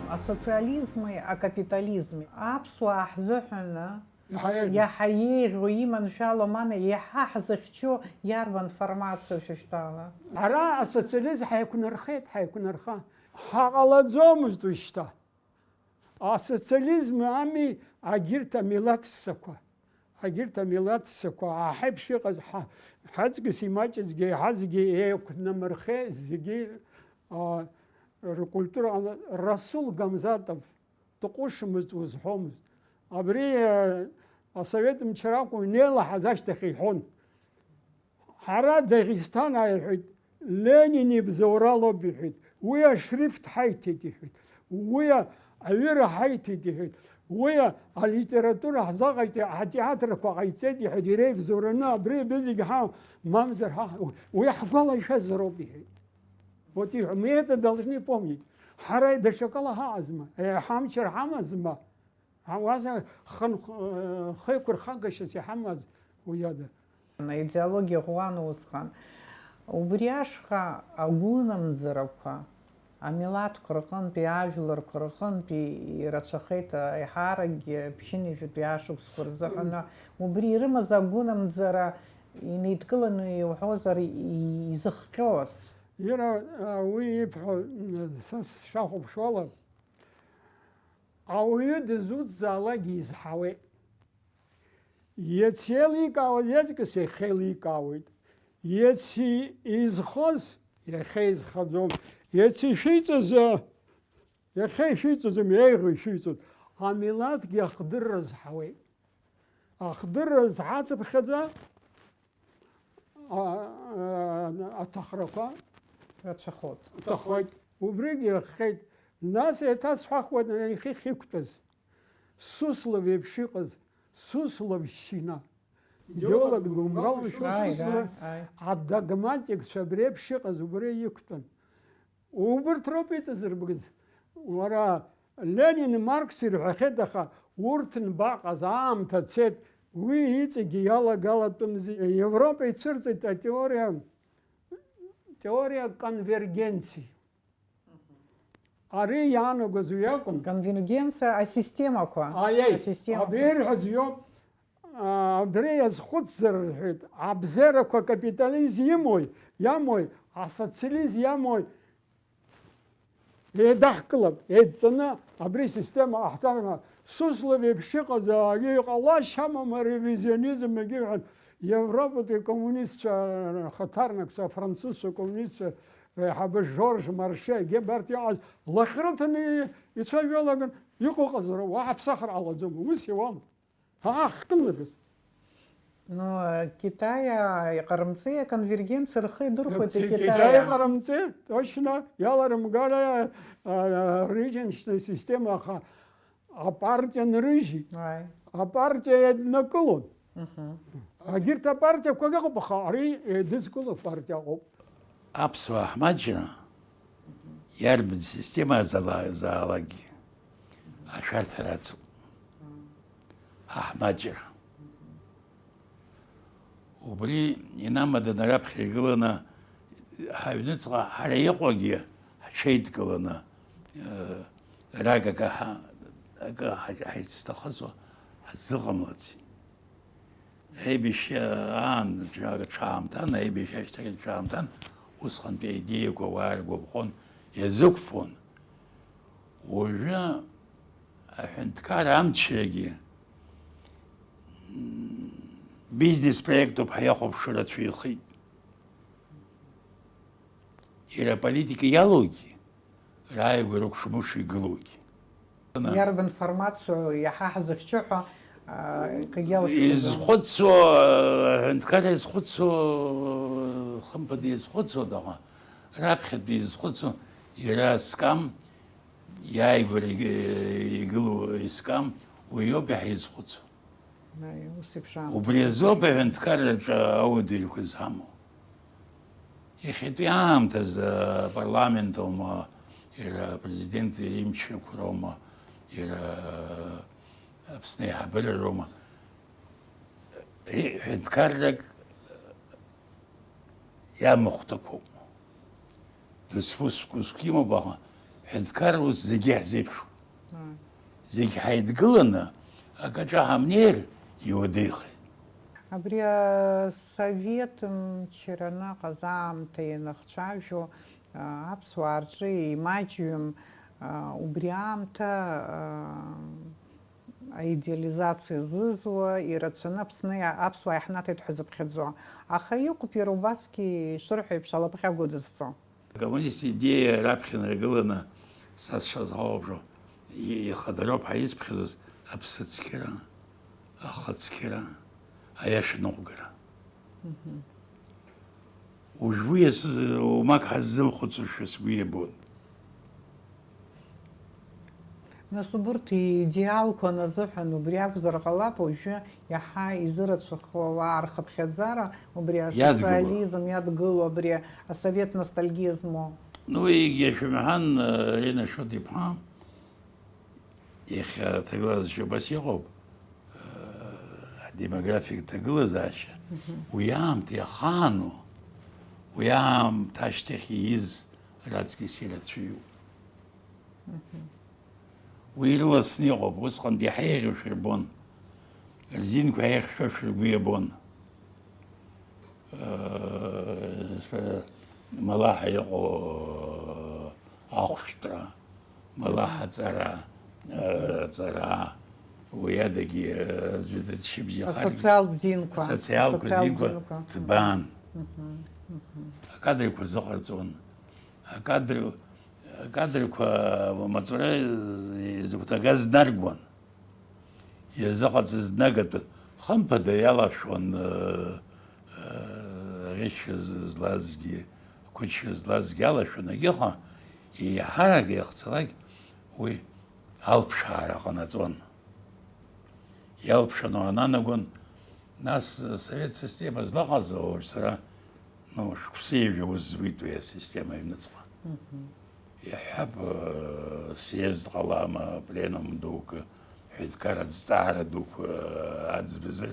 Асоциализми, акапитализми аԥсуаа ҳзыҳәаны иаҳа еиӷьу иманшәало мана иаҳа ҳзыхьчо иарбан формациоу шьыжьтәала? Ара асоциализм ҳаиқәнарха. Ҳаҟалаӡомызт уажәшьҭа. Асоциализм ами агьырҭ амилаҭ ссақәа. Аҳаиԥш иҟаз ҳаҵкыс имаҷызгьы еиҳа зегьы еиқәнамырхеит, зегьы ркультура. Расул Гамзатов дҟәышмызт, узҳәомызт. Абри асовет мчра акәын инеилаҳаз ашьҭахь иҳәон. Ҳара Дагестан ааирҳәеит, Ленин ибзоуралоуп иҳәеит, уи ашрифт ҳаиҭеит иҳәеит, уи аҩыра ҳаиҭеит иҳәеит, уи алитература ҳзаҟаиҵеит, атеатрқәа ҟаиҵеит иҳәеит, иреибзоураны абри зегьы мамзар уи ҳгәалашәазароуп иҳәеит. Вот мы это должны помнить. Ҳара даҽакала ҳаҟазма, ҳамчар ҳамазма, хеиқәырхагашьас иҳамаз уи ада. Аидеологиа ӷәӷәан усҟан. Убри ашҟа агәынамӡарақәа амилаҭқәа рҟынтәи, ажәларқәа рҟынтәи ирацәахеит аиҳаракгьы ԥшьынҩажәатәи ашықәсқәа рзыҳәаны. Убри ирымаз агәынамӡара инеидкыланы иуҳәозар изыхҟьоз. Иара уи ибҳәо са сшахәаԥшуала, ауаҩы дызуҭзаалакгьы изҳауеит. Иац еиликаауаз иаҵкыс иахьа еиликаауеит. Иац изхоз иахьа изхаӡом. Иац ишәиҵаз иахьа ишәиҵаӡом, еиӷьу ишәиҵоз. Амилаҭгьы ахдырра зҳауеит. Ахдырра зҳацыԥхьаӡа аҭахрақәа рацәахоит. Убригьы иахьеит. Нас еиҭасҳәахуеит ихихь иқәтәаз, Суслов еиԥш иҟаз, Сусловшьчина, идеолог думралшәа, адогматикцәа абри еиԥш иҟаз убри иқәтәан. Убырҭ роуп иҵазырбгыз. Уара Ленин, Маркс ирҳәахьеит, аха урҭ нбаҟаз аамҭа цеит. Уи иҵегьы иалагалатәымзи. Европа ицәырҵит атеория конвергенции. Ари иаанагоз уи акәын. Конвергенциа асистемақәа. Абри ирҳәаз иоуп. Абри иазхәыцзар рҳәеит. Абзерақәа капитализм иамои, асоциализм иамои еидаҳкылап, еидҵаны абри система ҟаҳҵарыма. Суслов еиԥш иҟаз иҟалашьа амам аревизионизм егьыҳәан. Европатәи коммунистцәа хаҭарнакцәа, афранцузцәа коммунистцәа реиҳабы Жорж Марше егьыбарҭ иҟаз лахьрыҭаны ицәажәалаган иҟоуҟазароуп, уаҳа ԥсахыр ҟалаӡом, ус иуам. Ҳахкылнагаз. Китай иҟарымҵеи аконвергенциа рхы идырхәеит Китай иҟарымҵеи, точно, иаларымгара рыџьыншьтәи система, аха апартиа нрыжьит. Апартиа еиднакылон. Агьырҭ апартиақәагьы ыҟоуп, аха ари еидызкыло партиа ыҟоуп. Аԥсуаа ҳмаҷра иарбан система заалагьы ашәарҭара ацуп, аҳмаҷра. Убри инамаданы раԥхьа игыланы ҳаҩныҵҟа ҳара иҟоугьы ҳҽеидкыланы рагак акы ҳаицҭахызуа ҳзыҟамлаӡеит. Аибашьра аан ҽаамҭан, аибашьра ашьҭахь ҽаамҭан усҟантәи аидеиақәа ауаа ргәаԥхон, иазықәԥон. Уажәы аҳәынҭқар амчрагьы бизнес проектуп ҳаихәаԥшыр ацәихит. Иара аполитика иалоугьы, рааигәа рықәшмыш игылоугьы. Иарбан информацию иаҳа ҳзыхьчыҳәа кагьалашәа. Изхәыцуа, аҳәынҭқар изхәыцуа, хымԥада изхәыцуа даҟа, раԥхьатәи изхәыцуа, иара скам, иааигәара игылоу искам, уи ауп иҳаизхәыцуа. Убри азоуп аҳәынҭқарраҿы ауадаҩқәа зҳамоу. Иахьатәи аамҭазы апарламент аума, иара апрезидент имчрақәа роума, иара Аԥсны аиҳабыра роума, ҳәынҭқаррак иамахәҭақәоуп. Дысуск имоуп, аха ҳәынҭқар ус зегьы ҳзеиԥшуп. Зегьы ҳаидгыланы акаҿы ҳамнеир иуадаҩхеит. Абри асовет мчра анаҟаз аамҭа ианахцәажәо аԥсуаа рҿы имаҷҩым убри аамҭа аидеализациа зызуа, ирацәаны Аԥсны аԥсуаа иаҳнаҭеит ҳәа зыԥхьаӡо. Аха иҟоуп иара убасгьы ишырҳәо еиԥш алапҟьа гәыдызҵо. Акоммунист идеиа раԥхьа наргыланы са сшазҳауабжо ихадароуп ҳаизԥхьаӡоз аԥсыцқьара, ахыцқьара, аиаша ныҟәгара. Уажәы умак ҳаззымхәыцушәа сгәы иабон. Нас убырҭ идеалқәа назыҳәан убри акәзар ҟалап, уажәы иаҳа изырацәахо ауаа рхыԥхьаӡара, убри асоциализм иадгыло, абри асовет ностальгиа змоу. Ну, егьашәымҳан Рина Шот-иԥҳа иахьа аҭагылазаашьа убас иҟоуп, адемографиатә ҭагылазаашьа, уи аамҭа иахаану, уи аамҭа ашьҭахь ииз раҵкыс ирацәаҩуп. Уи ирласны иҟоуп, усҟантәи иаҳа еиӷьушәа ирбон, рзинқәа еихшәашәа ргәы иабон. Малаҳа иҟоу ахәшәтәра, малаҳа аҵара, уи адагьы асоциалтә динқәа, асоциалтә динқәа ҭбаан. Акадрқәа зыҟарҵон, акадрқәа маҵура изықәнагаз наргуан, иазыҟаҵаз днагатәын, хымԥада иалашәуан ӷьычра злазгьы, қәычра злазгьы алашәон, егьыҟа еиҳарак иахцалак уи алԥшаара ҟанаҵон. Иалԥшано ананагон, нас совет система злаҟаз уажә сара шықәса еиԥш аус збеит уи асистема аҩныҵҟа. Иаҳҳәап, съезд ҟалама, пленум дуқәа, ҳәынҭқар аҭҵаара дуқәа аӡбазы,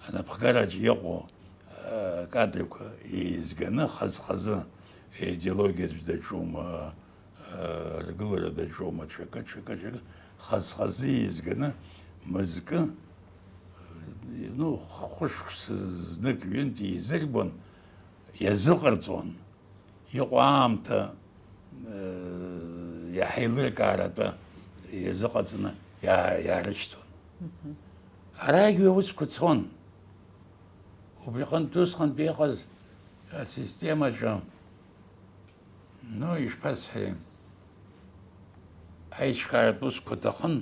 анапхгараҿы иҟоу кадрқәа еизганы хаз-хазы идеологиаҿы даҿума, ргылара даҿума, ҽакы, хаз-хазы еизганы мызкы, хәышықәса знык ҩынтә еизырбон, иазыҟарҵон, иҟоу аамҭа иаҳа еилыркааратәы иазыҟаҵаны иаарышьҭуан. Арагь уи аусқәа цон. Убриҟынтә усҟантәи иҟаз асистемаҿы, ишԥасҳәеи, аиҿкааратә усқәа аҭахын,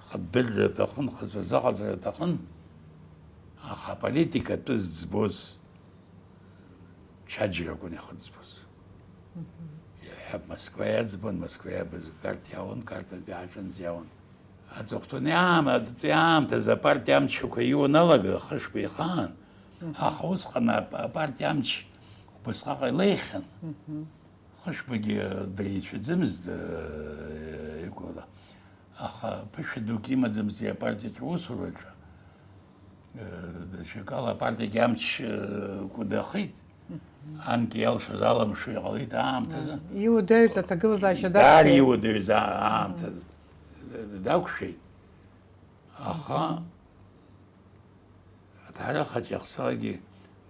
хаддырра аҭахын, хыҵәазыҟаҵара аҭахын, аха аполитикатәы зӡбоз ҽаџьракәын ихыӡбоз. Иаҳҳәап, Москва иаӡбон, Москва иабыз карт иаауан, картатәи ҳаҿынӡа иаауан. Аҵыхәтәаны аамҭазы апартиа амчқәа иуаналага хышқәа ихаан, аха усҟан апартиа амч убасҟак илеихьан, хышбагьы дреицәаӡамызт игәала. Аха ԥышәа дук имаӡамызт апартиаҿы аусураҿы. Даҽакала апартиагьы амч кәадахеит. Анкьа иалшаз аламшо иҟалеит аамҭазы. Иуадаҩыз аҭагылазаашьа Даара иуадаҩыз аамҭа дақәшәеит. Аха аҭаарахаҿ иахсалагьы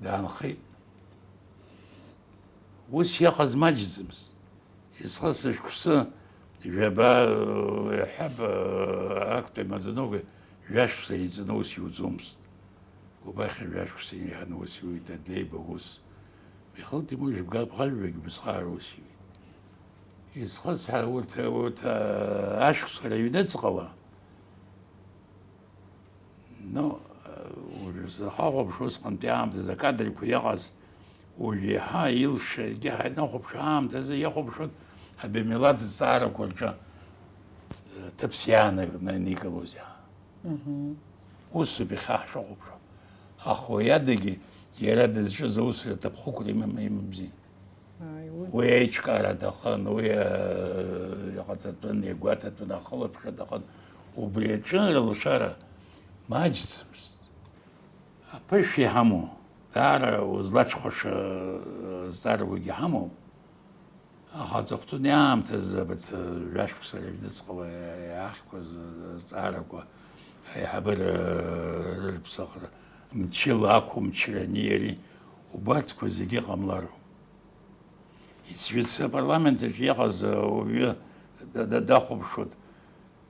даанхеит. Ус иҟаз маҷӡамызт. Исхыс шәқәсы жәаба иҳәап актәи маӡаныҟәгаҩ жәашықәса иҵаны ус иуӡомызт. Убахьа жәашықәса иаҳаны ус иуит, адлеиба ус. Михаил Темурович бӷажәбагьы бысҟаара ус иуит. Исхыс урҭ ашықәсқәа рыҩныҵҟала, ҳахәаԥш усҟантәи аамҭазы акадрқәа иҟаз уажә иаҳа илша егьаҳа инахәаԥшуа аамҭазы иахәаԥшуан абимилаҭ зҵаарақәа рҿы ҭыԥс иааникылоз иаҳа. Усуп иахьа ҳшахәаԥшуа. Аха уи адагьы иара дызҿыз аусура ҭаԥхықәра имамзи. Уи аиҿкаара аҭахын, уи иҟаҵатәын, игәаҭатәын, ахылаԥшра аҭахын. Убри аҿы рылшара маҷӡамызт. Аԥышә иҳамоу, даара узлаҽхәаша зҵаарақәагьы иҳамоуп. Аха аҵыхәтәаны аамҭазы абарҭ жәашықәса рыҩныҵҟала иаахьқәаз зҵаарақәа аиҳабыра рыԥсахра, мчыла ақәымчрани иареи убарҭқәа зегьы ҟамлароуп. Ицәҩыц апарламент аҿы иҟаз уаҩы дахәаԥшуан,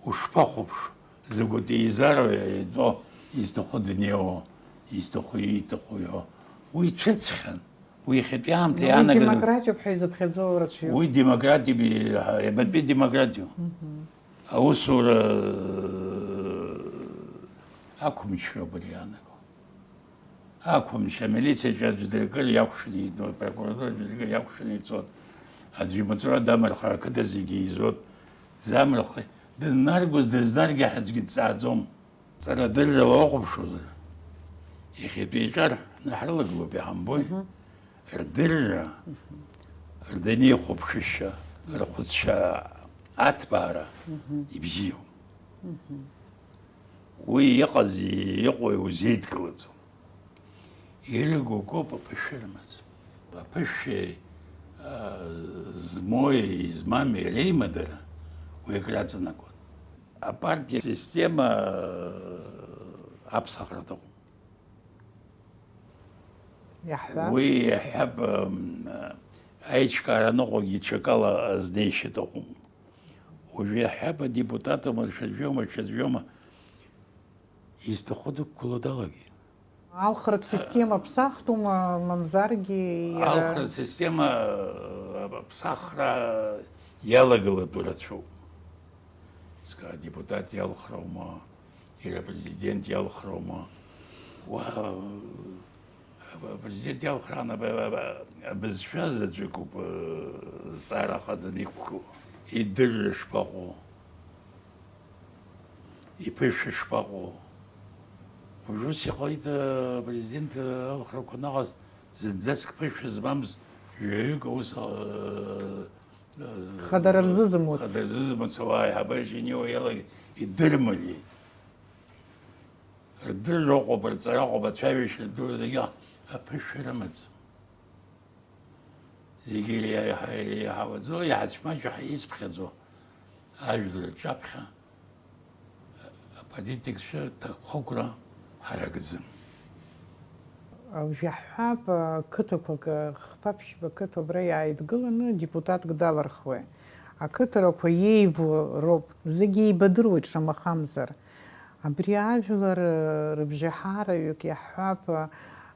ушԥахәаԥшо, закәытә еизароу итәоу, изҭаху днеиуа, изҭаху ииҭаху иҳәо. Уи цәыӡхьан. Уи иахьатәи аамҭа иаанагаз. Демократиоуп ҳәа изыԥхьаӡоу рацәаҩуп. Уи демократиоуп, иабатәи демократиоуп. Аусура ақәымчроуп ари иаанаго. Ақәымч, амилициаҿы аӡәы акыр иакәшаны итәоит, апрокуратураҿы акыр иакәшаны ицот, аӡәы имаҵура дамырхыр, ақыҭа зегьы изот, дзамырхи, дыннаргоз дызнаргьы аӡәгьы дҵааӡом. Ҵарадыррала уахәаԥшуазар, иахьатәи иҿар ҳрылагылоуп иҳамбои. Рдырра, рдунеихәаԥшышьа, рхәыцшьа аҭбаара ибзиоуп. Уи иҟаз иҟоу иузеидкылаӡом. Ирыгу коуп аԥышәа рымаӡа. Аԥышәеи змои измами реимадара уи акраҵанакуан. Апартиа система аԥсахра аҭахуп. Уи иаҳҳәап аиҿкаара аныҟәагьы ҽакала знеишьа аҭахуп. Уажәы иаҳҳәап адепутатума, рҽаӡәӡәома изҭаху дықәгыло далагеит. Алхратә система ԥсахтәума, мамзаргьы Алхратә система аԥсахра иалагылатәу рацәоуп. Адепутат иалхраума, иара апрезидент иалхраума. Апрезидент иалхраан абызшәа заҵәыкоуп зҵаара хаданы иқәгыло. Идырра шԥаҟоу, иԥышәа шԥаҟоу. Уажәы ус иҟалеит апрезидент алхрақәа наҟаз зынӡаск ԥышәа змамыз жәаҩык ус хадара рзызымуц. Хадара рзызымуц ауаа аиҳабыраҿы инеиуа иалагеит, идырмариеит. Рдырра ыҟоуп, рҵара ыҟоуп, ацәажәашьа рдура зегьы аԥышәа рымаӡам. Зегьы иаҳауаӡо, иаҳацәмаҷу, ҳизԥхьаӡо ажәлар рҿаԥхьа аполитикцәа ҭакԥхықәра ҳаракӡам. Жәаҳәап қыҭақәак, хԥа-ԥшьба қыҭа убра иааидгыланы депутатк далырхуеит. Ақыҭарақәа иеиво роуп, зегьы еибадыруеит шамахамзар. Абри ажәлар рыбжьаҳараҩык иаҳҳәап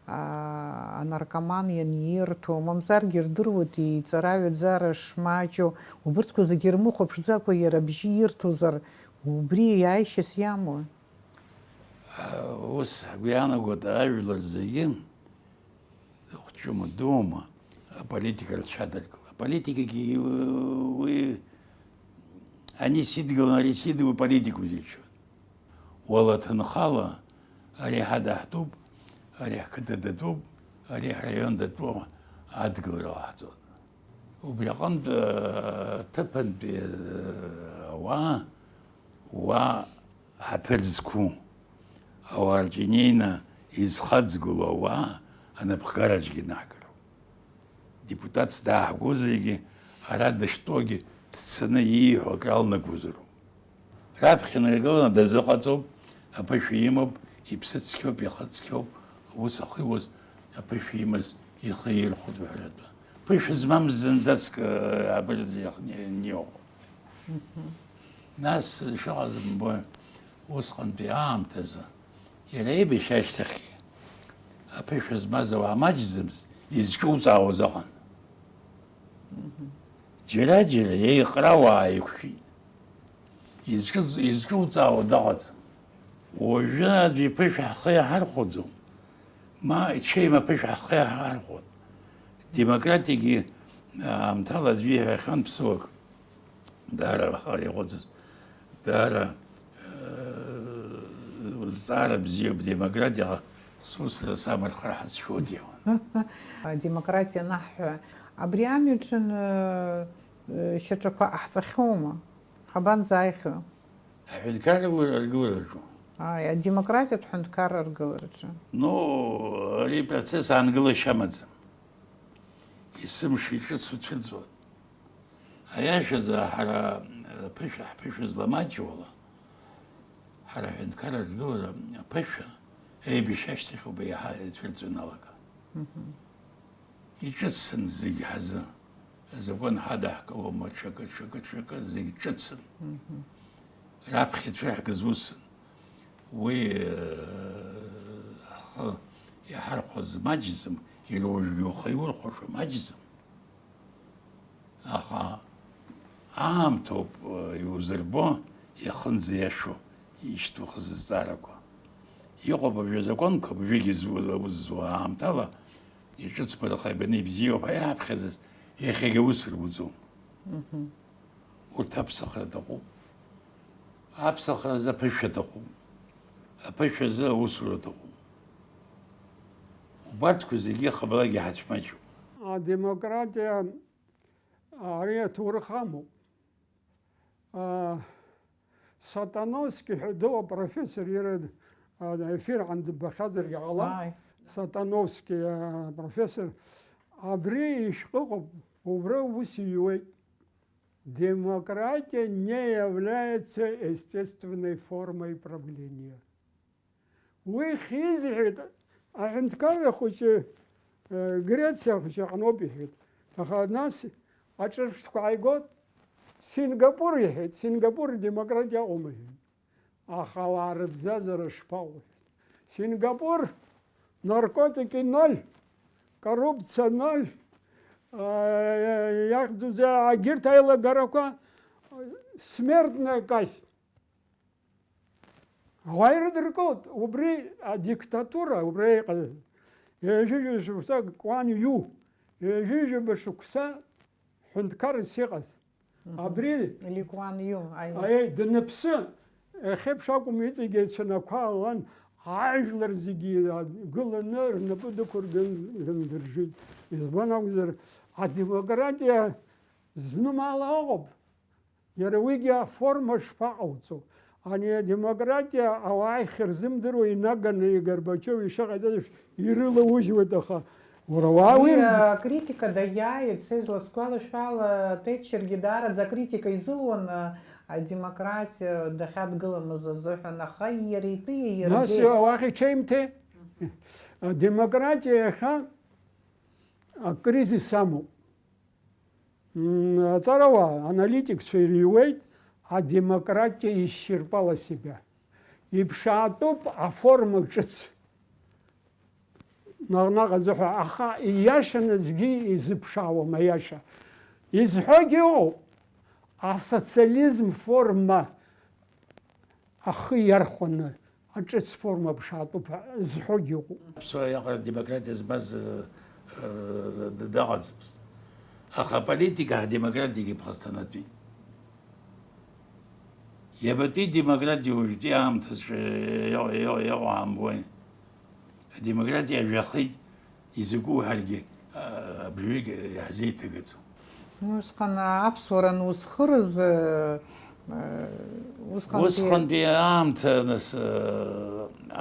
анаркоман ианирҭо, мамзаргьы ирдыруеит иҵара-ҩаӡара шмаҷу, убырҭқәа зегьы рмыхәаԥшӡакәа иара абжьы ирҭозар, убри иааишьас иамои. Ус ҳгәы иаанагоит ажәлар зегьы хәҷыма дума аполитика рцәадыргыла. Аполитикагьы уи ани сидгылан, ари сидгыло политику зичуан. Уала ҭынхала ари ҳадаҳтәуп, ари ҳқыҭа датәуп, ари ҳраион датәуп, адгылара ҟаҳҵон. وبيقوم تبن وا هترزكو أو الجنينة изхаҵгыло ауаа анапхгараҿгьы наҳгароуп. Депутатс дааҳгозаргьы ара дышьтәоугьы дцаны ииҳәо акралнагозароуп. Раԥхьа инаргыланы дазыҟаҵоуп, аԥышәа имоуп, иԥсы цқьоуп, ихы цқьоуп, ус ахиуаз аԥышәа имаз ихы ирхәоит ҳәаратәы. Ԥышәа змамыз зынӡаск абыржә ниоуп. Нас шыҟаз бымбои, усҟантәи аамҭазы иара еибашьра ашьҭахьгьы аԥышәа змаз ауаа маҷӡамыз изҿуҵаауаз ыҟан. Џьара-џьара еиҟрауаа еиқәшәеит. Изҿуҵаауа дыҟаӡам. Уажәы аӡәы иԥышәа ҳхы иаҳархәаӡом. Ма ичеим аԥышәа ҳхы иаҳархәон. Демократиагьы аамҭала аӡәы иҳәахьан ԥсуак. Даара иҟәыҵыз, даара зҵаара бзиоуп демократиаға сусура самырхара ҳазшәоит иҳәон. Демократиа наҳҳәа, абри амҩаҿын шьаҿақәа ҟаҳҵахьоума? Ҳабанӡааихьоу? Аҳәынҭқар ргылараҿы. Адемократиатә ҳәынҭқарра ргылараҿы. Ну, ари процесс аангылашьа амаӡам. Есымша иҿыцу цәыӡуан. Аиашазы ҳара аԥышәа зламаҷуала, ҳара аҳәынҭқарра ргылара аԥышәа еибашьра ашьҭахьоуп иаҳа ицәырҵуан алага. Иҿыцын зегьы ҳазы. Азакәан ҳадаҳкылома ҽакы зегьы ҿыцын. Раԥхьа ицәырҳгаз усын. Уи ҳхы иаҳархәаз маҷӡам, иара уажәгьы ухы иурхәаша маҷӡам. Аха аамҭоуп иузырбо иахынӡа иашо ишьҭухыз зҵаарақәа. Иҟоуп абжьы азакәанқәа, абжьыгьы зузуа аамҭала иҿыцԥыраха ибаны ибзиоуп, иааԥхьаӡаз иахьагьы аус рбуӡом. Урҭ аԥсахра аҭахуп. Аԥсахразы аԥышәа аҭахуп. Аԥышәазы аусура аҭахуп. Убарҭқәа зегьы хабалагьы ҳацәмаҷуп. Адемократиа ари аҭоурых амоуп. Сатановски ҳәа дыҟоуп профессор, иара ефир андыбахьазаргьы ҟалап. Сатановски профессор, абри ишҟыҟоуп, убра ус иҩуеит. Демократия не является естественной формой правления. Уи хизҳәеит, аҳәынҭқарра хәыҷы Грециа хәыҷы аҟноуп иҳәеит. Аха нас аҿырԥштәқәа ааигот, Сингапур иҳәеит, Сингапур демократиа аҟоума иҳәеит. Аха ауаа рыбзазара шԥаҟоу? Сингапур наркотики 0, коррупциа 0, егьырҭ аилагарақәа смертная казнь. Ауаа ирыдыркылт, убри адиктатура, убри иҟаз. Ҩажәижәаба шықәса Куан Ю, ҩажәижәаба шықәса ҳәынҭқарс иҟаз. Абри Ли Куан Ю. даныԥсы, иахьеиԥш акәым, иҵегьы ацәанақәа алан, ажәлар зегьы гыланы рнапы дықәырган дыржит. Избан акәзар, адемократиа знымаала ыҟоуп. Иара уигьы аформа шԥаҟауҵо? Ани адемократиа ауаа ихьырзымдыруа инаганы Горбачов ишыҟаиҵаз ирылаужьуеит, аха уара ауаа уи Критика даиааит, сызласгәалашәала Тетчергьы даараӡа акритика изылуан адемократиа дахьадгыламыз азыҳәан, аха иара итәы нас иирбеит. уахь иҽеимҭеи. Адемократиа иахьа акризис амоуп. Аҵарауаа, аналитикцәа ириуеит, адемократия исчерпала себя. Иԥшаатәуп аформа ҿыц. Наҟ-наҟ азыҳәа, аха ииашаны аӡәгьы изыԥшаауам аиаша. Изҳәогьы ыҟоуп. Асоциализм форма ахы иархәаны аҿыц форма ԥшаатәуп зҳәогьы ыҟоуп. Ԥсуа иаҟара демократиа змаз дыҟаӡамызт. Аха аполитика адемократиагьы ԥхасҭанатәит. Иабатәи демократиа уажәтәи аамҭазы иҟоу аамбои. Адемократиа ажәахеит, изакәу ҳаргьы абжаҩык иаҳзеиҭагаӡом. Усҟан аԥсуара нузхырыз Усҟантәи аамҭа нас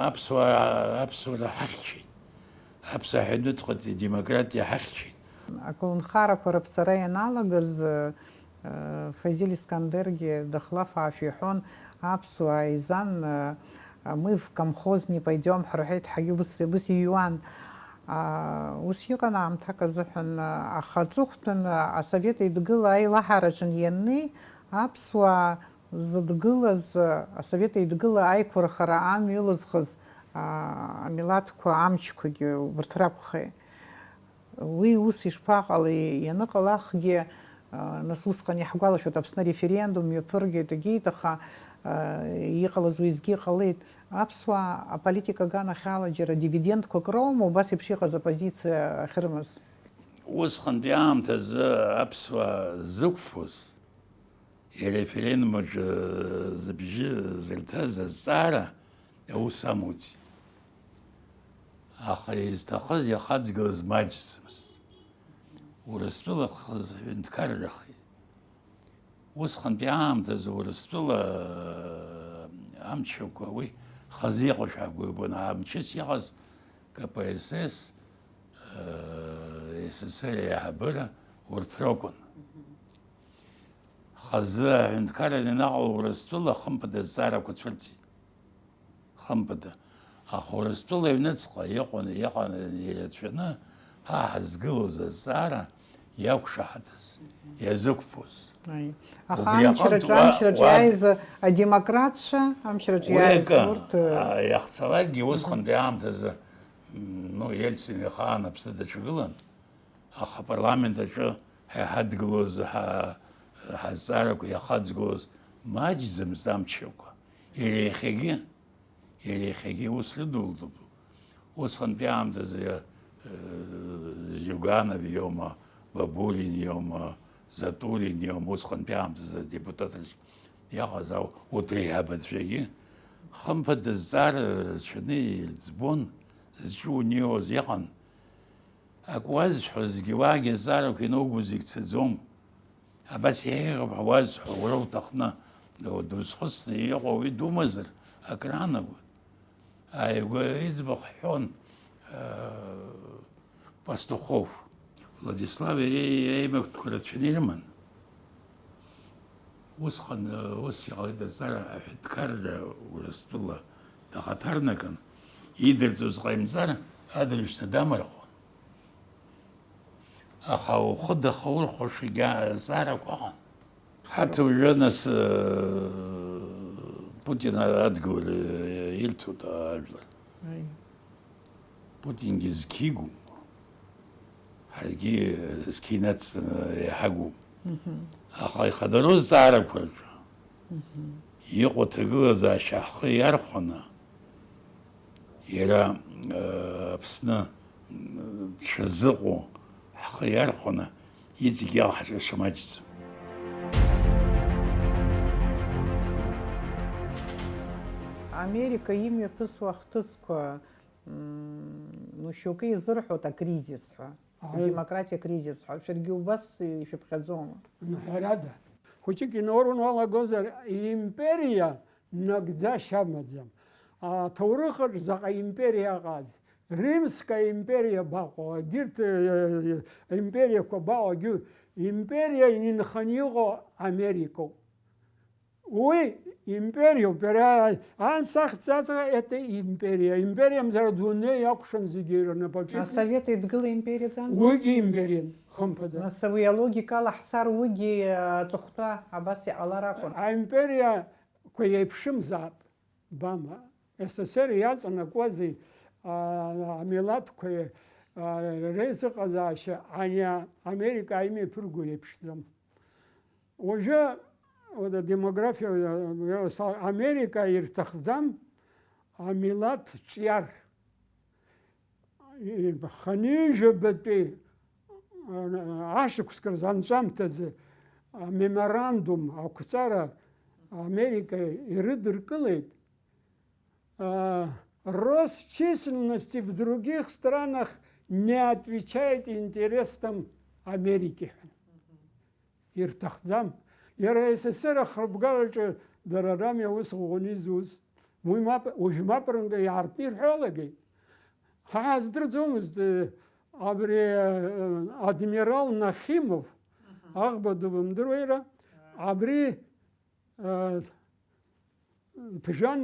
аԥсуара ҳахьчеит. Аԥсуа ҳәанытҟатәи демократиа ҳахьчеит. аколнхарақәа рыԥсара ианалагаз Фазиль Искандергьы дахлафаашәа иҳәон аԥсуаа изан мы в колхоз не пойдем ҳрҳәеит ҳагьы ус иҩуан. Ус иҟан аамҭак азыҳәан аха аҵыхәтәан асовет еидгыла аилаҳараҿы ианнеи аԥсуаа зыдгылаз асовет еидгыла аиқәырхара амҩа илызхыз амилаҭқәа амчқәагьы убарҭ ракәхеит. Уи ус ишԥаҟалеи ианыҟалахгьы нас усҟан иаҳгәалашәоит Аԥсны референдум мҩаԥыргеит егьит, аха иҟалаз уеизгьы иҟалеит. Аԥсуаа аполитика аганахьала џьара дивидендқәак роума убас еиԥш иҟаз апозициа ахьырмаз? Усҟантәи аамҭазы аԥсуаа зықәԥоз иреферендумаҿ зыбжьы зырҭаз азҵаара аус амуӡит. Аха изҭахыз иахаҵгылаз маҷӡамызт. Урыстәыла ҳәынҭқаррахеит. Усҟантәи аамҭазы Урыстәыла амчақәа уи хазы иҟоушәа ҳгәы амчыс иҟаз КПСС, СССР аиҳабыра урҭ ракәын. Хазы аҳәынҭқарра ианаҟало Урыстәыла хымԥада азҵаарақәа цәырҵит. Хымԥада. Аха Урыстәыла аҩныҵҟа иҟан ирацәаны ҳазгылоз азҵаара иақәшаҳаҭыз, иазықәԥоз. Аха амчраҿ иааиз адемократцәа, амчраҿ иааиз урҭ иахцалакгьы усҟантәи аамҭазы Ельцин ихаан Аԥсны даҿагылан, аха апарламент аҿы ҳадгылоз ҳазҵаарақәа иахаҵгылоз маҷӡамызт амчақәа. Иахьагьы ус рыдултәуп. Усҟантәи аамҭазы Зиуганов иоума, Бабурин иоума, Затурин иоума, усҟантәи аамҭазы адепутатаҿ иаҟаз урҭ реиҳабацәагьы хымԥада зҵаара рацәаны ирӡбон, зҿы унеиуаз иҟан. Ак уазҳәозгьы уаагьы азҵаарақәа иноугәо зегь цаӡом. Абас иеиӷьуп ҳәа уазҳәо, уара уҭахны дузхәыцны иҟоу уи думазар акранагоит. Ааигәа иӡбахә ҳҳәон Пастухов, Владислав еимактәқәа рацәаны ирыман. Усҟан ус иҟалеит азҵаара аҳәынҭқарра Урыстәыла дахаҭарнакын, идырҵоз ҟаимҵар адырҩаҽны дамырхуан. Аха ухы дахаурхәаша азҵаарақәа ыҟан. Ҳаҭа уажәы нас Путин адгылара ирҭоит ажәлар. Путингьы зқьигум, ҳаргьы зқьинацҵаны иҳагум. Аха ихадароу зҵаарақәа рҿы иҟоу аҭагылазаашьа ҳхы иархәаны иара Аԥсны дшазыҟоу ҳхы иархәаны иҵегь иалҳаҿаша маҷӡам. Америка имҩаԥысуа хҭысқәа шьоукы изырҳәоит акризис ҳәа, адемократиа кризис ҳәа. Шәаргьы убас ишәыԥхьаӡома? Ҳәарада. Хәыҷык инаурымалагозар империа нагӡашьа амаӡам. Аҭоурыхаҿ заҟа империа ыҟаз. Римская империа баҟоу, егьырҭ империақәа баҟоу, империа инханы иҟоу Америкоуп. Уи империоуп, ансахӡаҵәҟьа это империа. Империамзар адунеи иакәшан зегьы рнапаҿы. Асовет еидгыла империа ӡамзи? Уигьы империан, хымԥада. Нас уи алогикала ҳцар уигьы аҵыхәтәа абас иҟалар акәын. Аимпериақәа еиԥшымзаап, бама. СССР иаҵанакуазеи амилаҭқәа реизыҟазаашьа ани Америка аимиаԥырго еиԥшӡам. Уажәы демография Америка ирҭахӡам амилаҭ ҿиар. Ханижәабатәи ашықәс рзы анҵәамҭазы амеморандум ақәҵара Америка ирыдыркылеит. Рост численности в других странах не отвечает интересам Америки. ирҭахӡам. Иара СССР ахрыбгараҿы дара рами аус ӷәӷәаны изус. Уажә мапрынга иаартны ирҳәалагеит. Ҳа ҳаздырӡомызт абри адмирал Нахимов аӷба дыбымдыруеира абри ԥжәан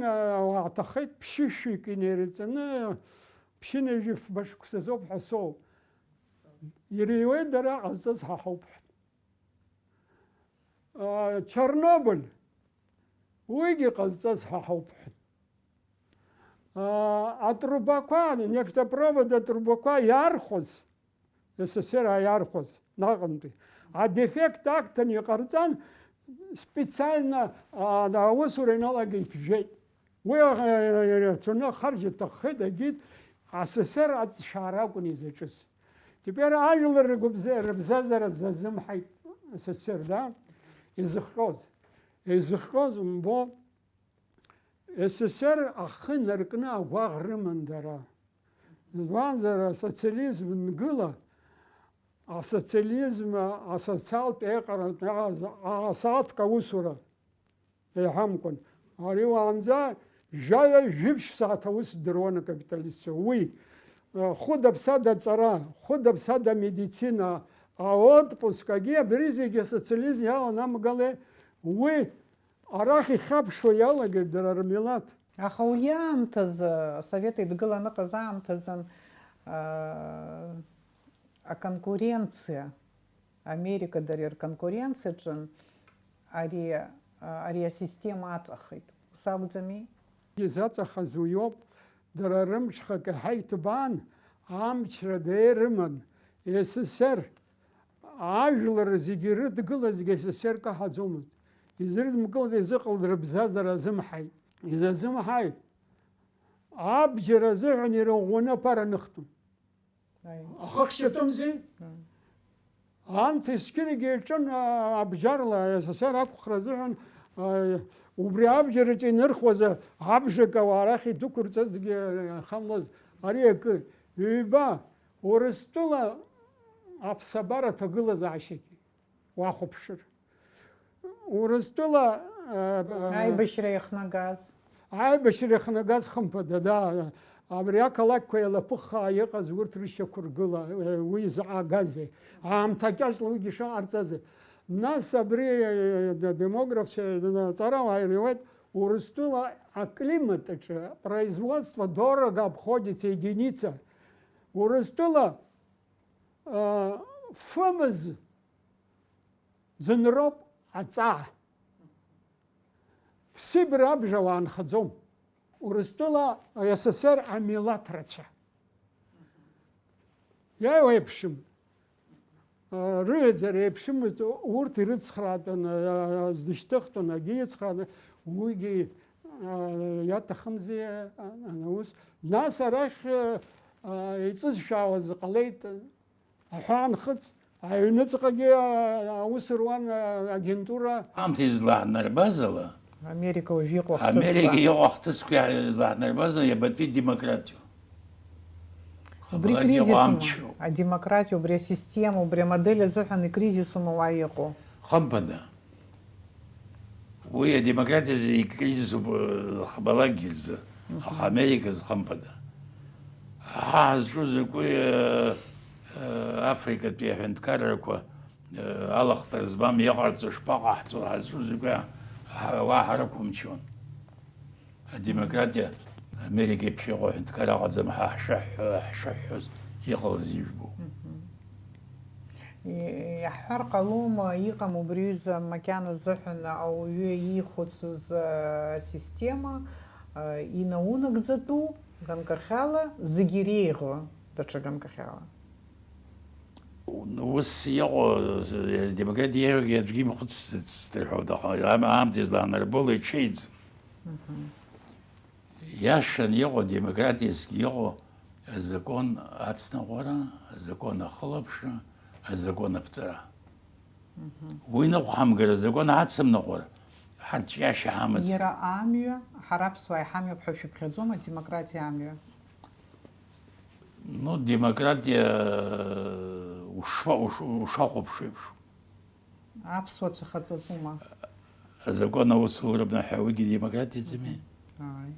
уааҭахеит ԥшьышәҩык инеирҵаны ԥшьынҩажәи фба шықәсазоуп ҳәа соуп. Иреиуеит дара ҟазҵаз ҳа ҳауп. Чернобыль уигьы ҟазҵаз ҳа ҳауп. Атрубақәа, нефтопровод атрубақәа иархәаз, СССР иархәаз наҟынтәи, адефект акҭан иҟарҵан, специально аусура иналагеит ԥжәеит. Уи рацәаны ахарџь аҭаххеит, агьит АССР аҵшаара акәын изаҿыз. Теперь ажәлар рыбзазара зазымҳаит СССР, да? Изыхҟьоз умбо, СССР ахы наркны агәаӷ рыман дара. Избанзар асоциализм нгыла, асоциализм асоциалтә еиҟаратә асааҭк аусура еиҳамкәан. Ари уаанӡа жәаҩа-жәиԥшь сааҭ аус дыруан акапиталистцәа. Уи хәыда-ԥсада аҵара, хәыда-ԥсада амедицина, аотпуск, агьи абри зегьы асоциализм иаланамгалеи. Уи арахь ихьаԥшуа иалагеит дара рмилаҭ. Аха уи аамҭазы Асовет идгылан ыҟаз аамҭазын аконкуренциа, Америка дари рконкуренциаҿын ари асистема аҵахеит. Ус акәӡами? Изаҵахаз уи иоуп. Дара рымҽхак иаҳа иҭбаан, амчра даирыман. СССР ажәлар зегьы ирыдгылазгьы СССР каҳаӡомызт. Изрыдымкылт, изыҟалт рыбзазара азымҳаит. Изазымҳаит. Абџьар азыҳәан ирӷәӷәаны аԥара ныхтәын. Ахы хьчатәымзи. Анҭ есқьынагьы иаҿын абџьарла СССР ақәхра азыҳәан убри абџьараҿы инырхуаз абжак ауаа арахь идәықәырҵазгьы хамлаз ари акы ҩба Урыстәыла аԥсабара ҭагылазаашьагьы уахәаԥшыр. Урыстәыла Аибашьра иахнагаз. Аибашьра иахнагаз хымԥада, да. Абри ақалақьқәа еилаԥыххаа иҟаз урҭ рышьақәа ргыла, уи изаагазеи, аамҭа кьаҿла уигьы шаҟарҵазеи. Нас абри демографцәа ҵарауаа ируеит, Урыстәыла аклиматаҿы производство дорого обходится единица. Урыстәыла фымыз ӡынроуп аҵаа. Ԥсыбра абжа уаанхаӡом. Урыстәыла СССР амилаҭ рацәа. Иаиуеиԥшым. Рыҩаӡара еиԥшымызт, урҭ ирыцхраатәын, здышьҭыхтәын, агьи иыцхраатәын, уигьы иаҭахымзи аус. Нас арахь иҵызшәаауаз ҟалеит аҳәаанхыҵ, аҩныҵҟагьы аус руан агентура. Аамҭа излаҳнарбаз ала, Америка уажә иҟоу Америка иҟоу ахҭысқәа излаҳнарбаз ала иабатәи демократиу. убри кризисума, адемократиа, убри асистема, убри амодель азыҳәан икризисума уа иҟоу. Хымԥада. Уи адемократиа икризисуп хабалагьы рзы, аха Америка зхымԥада. Ҳа ҳазҿу закәи Африкатәи аҳәынҭқаррақәа алахтара збам иҟарҵо шԥаҟаҳҵо, ҳазҿу закәи уа ҳарықәымчон. Адемократиа Америка иеиԥш иҟоу аҳәынҭқар аҟаӡам, ҳа ҳшыҳәҳәоз иҟалаз ижәбоуп. Иаҳҳәар ҟалома, иҟам убри аҩыза макьана азыҳәан ауаҩы иихәыцыз асистема инаунагӡатәу ганкахьала, зегьы иреиӷьу даҽа ганкахьала. Ус иҟоу адемократиа иеиӷьугьы аӡәгьы имхәыцӡацт рҳәоит, аха аамҭа излаанарбола иҽеиӡам. Иашан иҟоу демократиасгьы иҟоу азакон ацнаҟәара, азакон ахылаԥшра, азакон аԥҵара. Уи ныҟәҳамгара, азакон ацымнаҟәара, ҳарҭ иашьа ҳамаӡам. Иара амҩа, ҳара аԥсуаа иҳамҩоуп ҳәа шәыԥхьаӡома, адемократиа амҩа? Ну, демократиа ушахәаԥшуа еиԥш. Аԥсуацәа хаҵаҵума? Азакон аусура бнаҳәауагьы демократиаӡами? Ааи.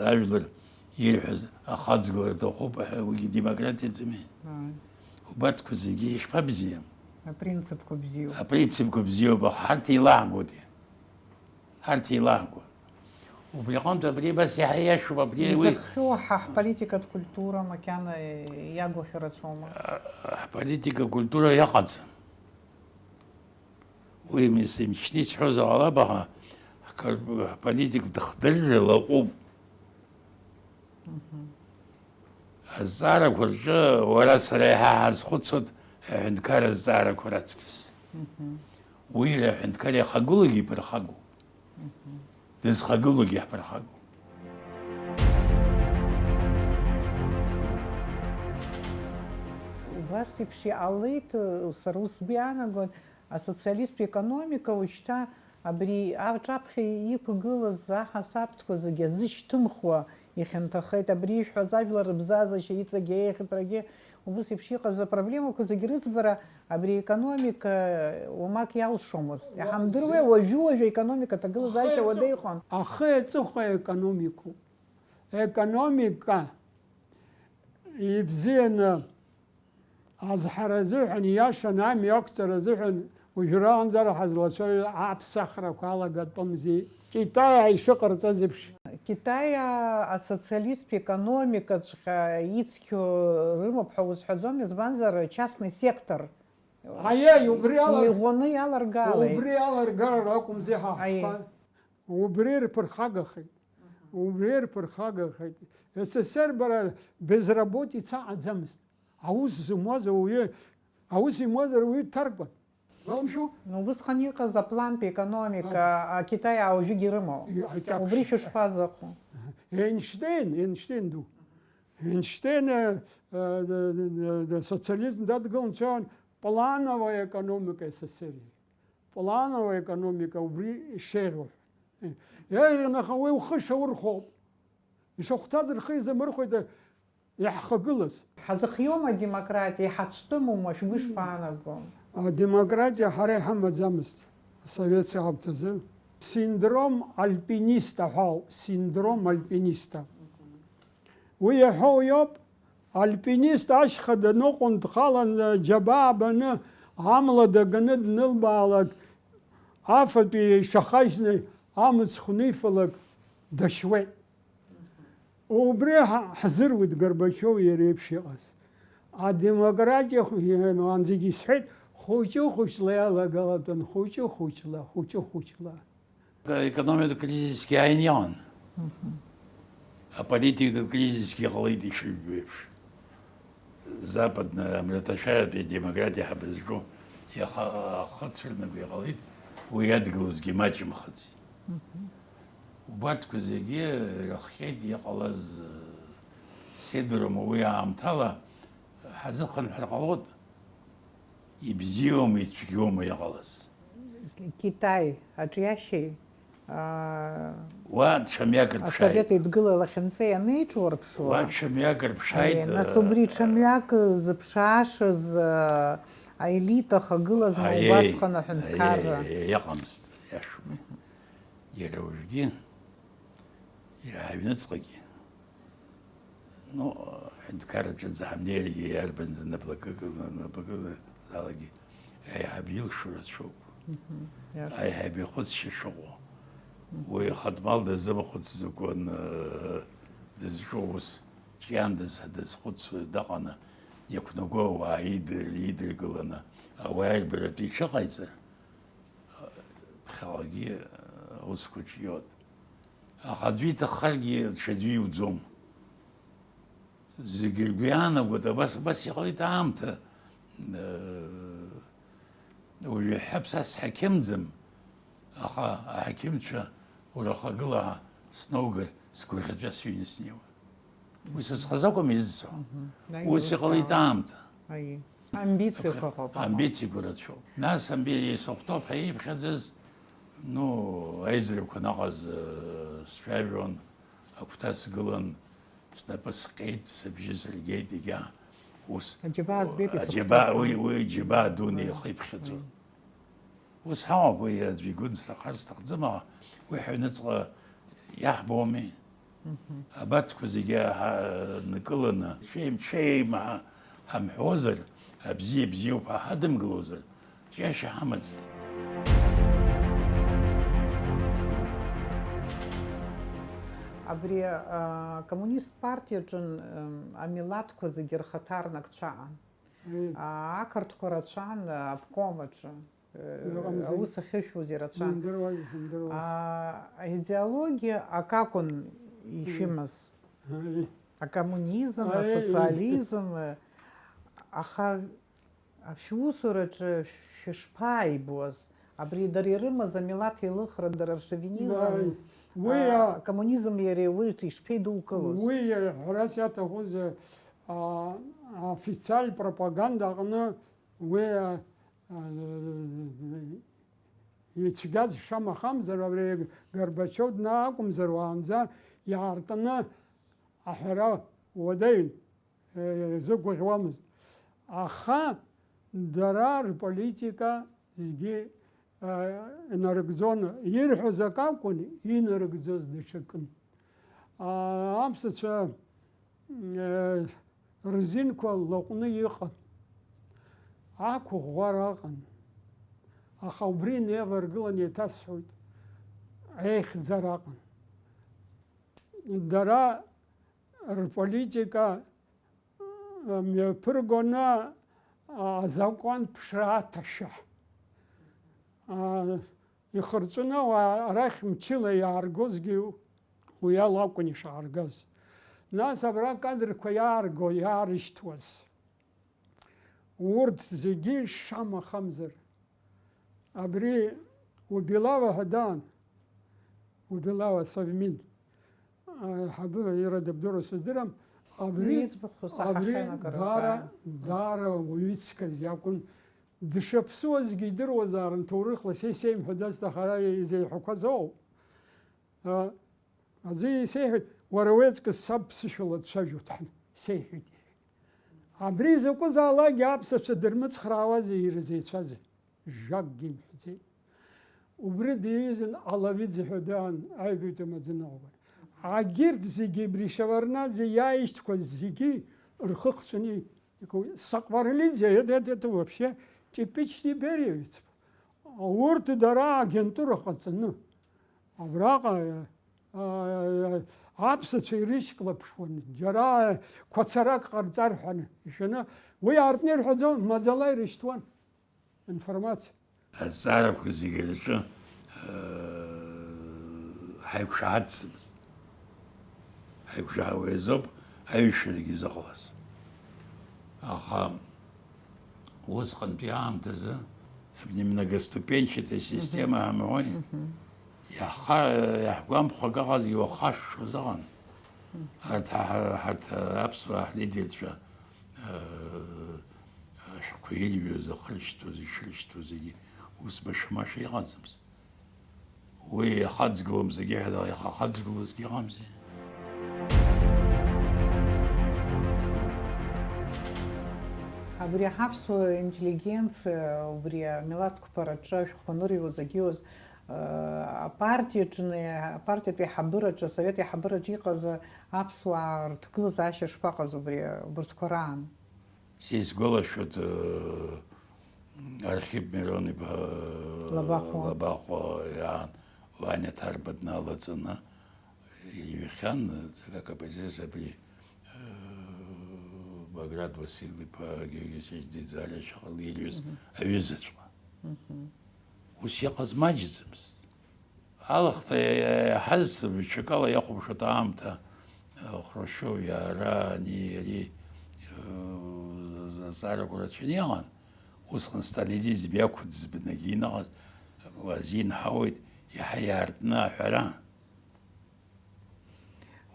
Ажәлар ирҳәаз ахаҵгылара аҭахуп аҳәауагьы демократиаӡами? Ааи. Убарҭқәа зегьы ишԥабзиам? Апринципқәа бзиоуп. Апринципқәа бзиоуп, ҳарҭ еилаҳгоди. Ҳарҭ еилаҳгон. Убри аҟнытә абри бас иаҳиашоуп, абри уи Изахьоу ҳполитикатә культура макьана иагу рацәоума? ҳполитика культура иаҟаӡам. Уи имчны исҳәозар ҟалап, аха ҳполитикатә дыхдырра лаҟәуп. Азҵаарақәа рҿы уара сара иаҳа ҳазхәыцуеит аҳәынҭқар азҵаарақәа раҵкыс. Уи аҳәынҭқар иахагылогьы иԥырхагоуп. Дызхагылогьы иаҳԥырхагоуп. Убас еиԥш иҟалеит, сара ус сгәы иаанагоит, асоциалисттә економика уажәшьҭа абри аҿаԥхьа иқәгылаз аҳасабтәқәа зегьы азышьҭымхуа ихьанҭахеит, абри иҳәаз ажәлар рыбзазашьа иҵегьы еиӷьыпрагьы, убас еиԥш иҟаз апроблемақәа зегьы рыӡбара абри економика уамак иалшомызт. Иҳамдыруеи уажәы аекономика аҭагылазаашьа уада иҟан. Ахы аҵыхәа економикоуп. Економика ибзианы азҳара азыҳәан, иашан амҩа ақәҵара азыҳәан уажәраанӡара ҳазлацәажәо аԥсахрақәа алагатәымзи. Китаи ишыҟарҵаз еиԥш. Китай асоциалисттә економикаҵәҟьа ицқьо рымоуп ҳәа узҳәаӡом, избанзар частный сектор Аиеи, убри ала иӷәӷәаны иаларгалеит. убри аларгара акәымзи Аиеи. ҳаҳҭқәа. Убри рԥырхагахеит. Убри рԥырхагахеит. СССР бара безработица аӡамызт. Аус зымуаз ауаҩы, аус имуазар ауаҩы дҭаркуан. Галымшәоу? Убысҟан иҟаз аплантә економика Китай уажәыгь ирымоу. Аиҭакәшара. Убри шәышԥазыҟоу? Эйнштейн ду. Эйнштейн социализм дадгылан плановая экономика СССР. Плановая экономика убри ишеиӷьу. Иаиӷьны уи ухы шаурхәоуп. Ишахәҭаз рхы изамырхәеит иаҳхагылаз. Ҳазыхиоума адемократиа, иҳацәтәымоума, шәгәы ишԥаанаго? Адемократия ҳара иҳамаӡамызт асовет аамҭазы. Синдром альпиниста ҳәоуп, синдром альпиниста. Уи иаҳәоу иоуп, альпинист ашьха даныҟәын дхалан џьабаа баны, амла даганы днылбаалак, афатәи шахажьны амыц хәнифалак дашьуеит. Убри ҳзыруит Горбачиов иара еиԥш иҟаз. Адемократиа зегьы исҳәеит, хәыҷы-хәыҷла иалагалатәын, хәыҷы-хәыҷла. Економикатә кризисгьы ааиниан. Аполитикатә кризисгьы иҟалеит ишыжәбо еиԥш. Западна амраҭашәаратәи адемократиа ҳабызҿу иахыцәырнагәа иҟалеит, уи иадгылозгьы маҷымхаӡеит. Убарҭқәа зегьы ирыххьеит иҟалаз сеидрома уи аамҭала ҳазыхынҳәыр ҟалоит, ибзиоума, ицәгьоума иҟалаз. Китай аҿиашьеи Уа ҽамҩак рԥшааит. асовет еидгылара лахьынҵа ианеиҿурԥшуа, Уа ҽамҩак рԥшааит. нас убри ҽамҩак зыԥшаашаз аелита хагылазма убасҟан аҳәынҭқарра. Иаҟамызт, иашоума. Иара уажәгьы, аҩныҵҟагьы, аҳәынҭқарраҿынӡа ҳамнеиргьы иарбанзы напакызалагьы аиҳаб илшо рацәоуп. Аиҳаб ихәыцшьа шыҟоу. Уи хадмал дазымхәыц закәын дызҿу ус ҿиандаз дазхәыцуа даҟаны иақәнаго ауаа идыргыланы ауаа ирбаратәы ишыҟаиҵар ԥхьаҟагьы аусқәа ҿиоит. Аха аӡәы иҭаххаргьы ҽаӡәы иуӡом. Зегьы ргәы иаанагоит, абас иҟалеит аамҭа. Уажәы ҳаԥсас ҳақьымӡам, аха аҳақьымцәа урахагыла сноугар сгәырӷьаҵәа сҩны снеиуа. Уи сызхаз акәым изцо. Ус иҟалеит аамҭа. Амбициақәа ыҟоуп. Амбициақәа рацәоуп. Нас исыхәҭоуп ҳәа ииԥхьаӡаз, аизарақәа наҟаз сцәажәон, агәҭа сгылан, снапы сҟьеит, сыбжьы сыргеит егьа. ус Аџьабаа збеит аџьабаа уи џьабаа дуны ихы иԥхьаӡон. Ус ҳауак уи аӡәы игәыдсҭахар сҭахӡам, аха уи ҳаҩныҵҟа иаҳбоми. Абарҭқәа зегьы нкыланы ҽеимаа ҳамҳәозар, абзиа бзиоуп ҳәа ҳадымгылозар, џьашьа ҳамаӡам. Абри коммунист партиаҿы амилаҭқәа зегьы рхаҭарнак цәаан. Ақырҭқәа рацәан обком аҿы. Аус ахьышәоз ирацәан. Аидеологиа акакәын ишәымаз? Акоммунизм, асоциализм, аха ашәусураҿы шәышԥааибоз? Абри дара ирымаз амилаҭ еилыхра, дара ршовинизм, акоммунизм иареи уи ишԥеидукылоз? Уи ҳәарас иаҭахуз официаль пропаганда аҟны уи ицәгьаз шамахамзар, абри Горбачиов днаақәымзар уаанӡа иаартны аҳәара уадаҩын, изықәыӷьуамызт. Аха дара рполитика зегьы инарыгӡон, ирҳәоз ак акәын, инарыгӡоз даҽакын. Аԥсацәа рзинқәа лаҟәны иҟан, ақәыӷәӷәара аҟан. Аха убри неиваргылан еиҭасҳәоит, еихьӡара аҟан. Дара рполитика мҩаԥыргоны азакәан ԥшра аҭашәа. Ихырҵәаны арахь мчыла иааргозгьы уи ала акәын ишааргаз. Нас абра кадрқәа иаарго, иаарышьҭуаз. Урҭ зегьы шамахамзар. Абри Убилава ҳәа даан, Убилава Совмин, иара дабдура сыздырам, абри даара уаҩыцәгьаз иакәын. Дшаԥсуазгьы идыруазаарын ҭоурыхла сеимҳәаӡаз аха изеиҳәақәаз ауп. Аӡәы исеиҳәеит, уара уеиҵкыс саб ԥсышәала дцәажәоит сеиҳәеит. Абри закәызаалакгьы аԥсацәа дырмыцхраауазеи ирзеицәазеи? Жакгьы имҳәаӡеит. Убри диҩызан Алавиӡе ҳәа даан, аҩбатәи маӡаныҟәгаҩ. Агьырҭ зегьы абри Шеварднаӡе иааишьҭқәаз зегьы рхы хҵәаны икуеит. Сакварелидзе, это вообще типичный бериевец. Урҭ дара агентура ҟаҵаны, абраҟа аԥсацәа ирышьклаԥшуан, џьара қәацарак ҟарҵар ҳәаны ишәаны, уи аартны ирҳәаӡом, маӡала ирышьҭуан информациа. Азҵаарақәа зегьы рҿы ҳаиқәшаҳаҭӡамызт. Ҳаиқәшаҳауа азоуп аҩышьарагьы зыҟалаз. Аха усҟантәи аамҭазы многоступенчатая система ҳамои, иаҳгәамԥхо ак ыҟазгьы уахашшуаз ыҟан. Ҳарҭ аԥсуаа ҳлидерцәа ашәҟәқәа ирҩуаз, ахыршьҭуаз, ишрышьҭоу зегьы ус башамаша иҟаӡамызт. Уи ихаҵгылом зегьы ҳәа ихахаҵгылозгьы ыҟамзи. Абри ҳаԥсуа интеллигенциа, убри амилаҭқәа раҿы шәхәанырыҩуаз агьиоз апартиатәи аиҳабыраҿы, асовет аиҳабыраҿы иҟаз аԥсуаа рҭагылазаашьа шԥаҟаз убырҭқәа раан? Сизгәалашәоит Архип Миронов-иԥа Лабахәа иаан Ваниа Ҭарба дналаҵаны иҩхьан ҵакык апозициа абри Баграт Василь-иԥа Георги Алексеевич Диӡариа шьаҟала ирҩыз аҩызаҵәҟьа. Ус иҟаз маҷӡамызт. Алахта иаҳаз ҽакала иахәаԥшуеит аамҭа Хрушьов иаара ани ари азҵаарақәа рацәаны иҟан. Усҟан сталинизм иақәӡбнагьы инаҟаз азинҳауеит иаҳа иаартны аҳәара.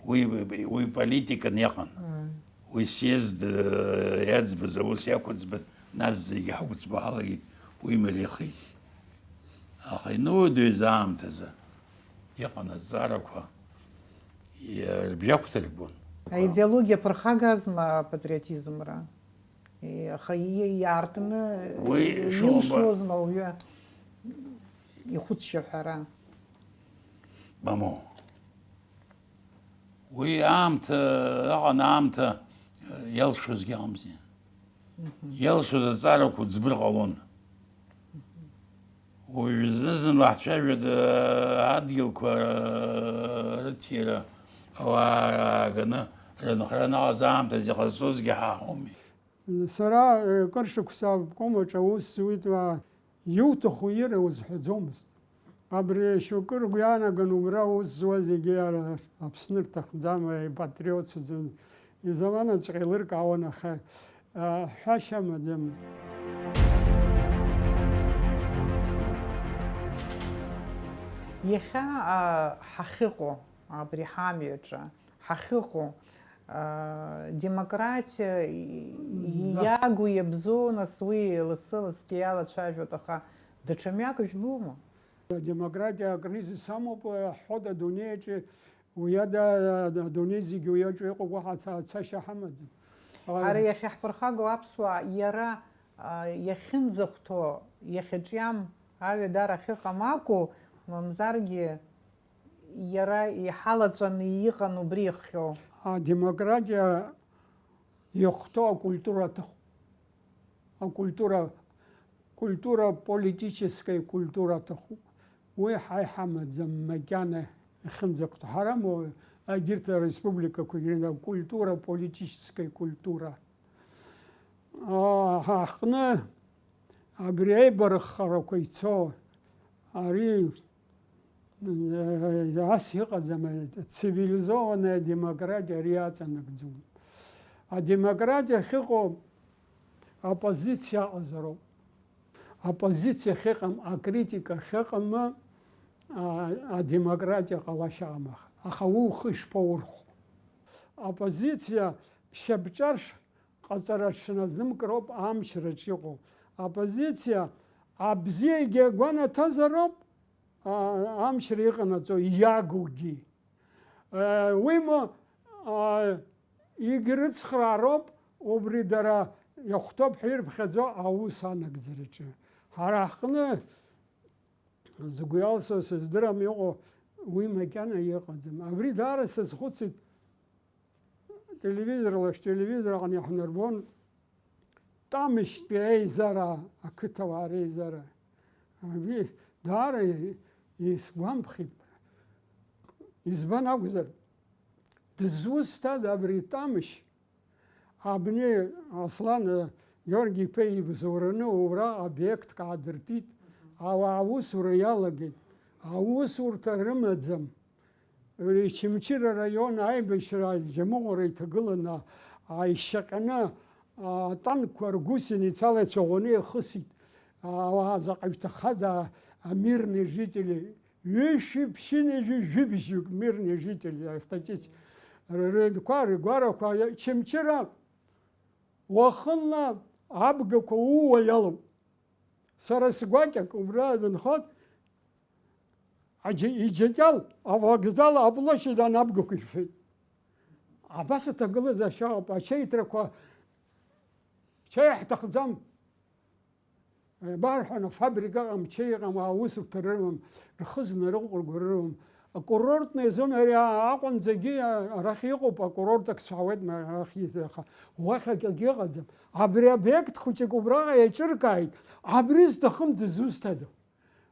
Уи политикан иҟан. Уи съезд иаӡбыз аус иақәӡбын, нас зегьы ҳақәӡбо ҳалагеит, уи мариахеит. Аха инуадаҩыз аамҭазы иҟан азҵаарақәа рыбжьақәҭыргон. Аидеологиа ԥырхагазма апатриотизмра? Аха иартны Уи илшозма уҩы ихәыцшьа ҳәара. Мамоу. Уи аамҭа аҟаны аамҭа иалшозгьы амзи. Иалшоз аҵарақәа ӡбыр ҟалон. Уажә зны-зынла ҳцәажәоит адгьылқәа рыҭира ауаа ганы рынхара наҟаз аамҭаз иҟазҵозгьы ҳаҳауми. Сара кыр шықәса абкомаҿ аус зуит иуҭаху ира узҳәаӡомызт. Абри шьоукы ргәы иаанаган убра аус зуаз зегьы Аԥсны рҭахӡам ипатриотцәа изаманаҵәҟьа еилыркаауан, аха ҳәашьа амаӡамызт. Иахьа ҳахьыҟоу абри ҳамҩаҿы, ҳахьыҟоу демократиа иагу иабзоу, нас уи лассы-лассгьы иалацәажәоит, аха даҽа мҩак жәбома? Демократиа акризис амоуп, ҳҳәоит адунеиаҿы, уи ада адунеи зегьы уи аҿы иҟоуп, уаҳа цашьа ҳамаӡам. Ара иахьа ҳԥырхагоу аԥсуаа иара иахьынӡахәҭоу, иахьаҿиам аҩадара ахьыҟам акәу, мамзаргьы иара иҳалаҵәаны иҟан убри иххьоу? Адемократиа иахәҭоу акультура аҭахуп. Акультура политическая культура аҭахуп. Уи ҳамаӡам макьана ихьынӡахәҭоу. Ҳараму егьырҭ ареспубликақәагьы культура, политическая культура. Ҳаҟны абри аибарххарақәа ицо, ари ас иҟаӡам, цивилизованная демократия ари аҵанакӡом. Адемократиа ахьыҟоу апозициа аҟазароуп. Апозициа ахьыҟам, акритика ахьыҟам, адемократиа ҟалашьа амаха. Аха уи ухы ишԥаурхәо? Апозициа шьапҿарш ҟаҵара дшназымкроуп амчраҿ иҟоу. Апозициа абзиагьы агәанаҭазароуп амчра иҟанаҵо иагугьы. Уимо егьрыцхраароуп убри дара иахәҭоуп ҳәа ирԥхьаӡо аус анагӡараҿы. Ҳара ҳҟны згәы иалсуа сыздырам иҟоу уи макьана иҟаӡам. Абри даара сазхәыцит телевизораҟны иаҳнарбон Тамышьтәи аизара, ақыҭауаа реизара. Абри даара исгәамԥхеит. Избан акәзар, дызусҭада абри Тамышь абни Аслан Георги-иԥа ибзоураны убра обиектк аадыртит, ауаа аусура иалагеит. Аусурҭа рымаӡам. Ичымчыр араион аибашьра џьамыӷәара иҭагыланы ишьаҟьаны атанкқәа ргусеница ала ицәаӷәаны ихысит. Заҟа ҩҭахада мирные жители. Жәибжьук мирные жители, статистика. Рыдқәа, ргәарақәа, чымчыра уахынла абгақәа ууа иалоуп. Сара сгәакьак убра дынхот, иџьакьал авокзал аплощадь абгақәа ирфеит. Абас иҭагылаз ашьаҟоуп, ачеиҭрақәа чаи ҳҭахӡам. Барҳәаны фабрика ыҟам, чаи ыҟам, аусурҭа рымам, рхызны рыҟәырго рымам. Акурортные зоны ари аҟәанӡагьы арахь иҟоуп, акурортак сҳәауеит, арахь иҟа. Уахь акгьы ыҟаӡам. Абри обиект хәыҷык убраҟа иаҿыркааит. Абри зҭахым дызусҭада?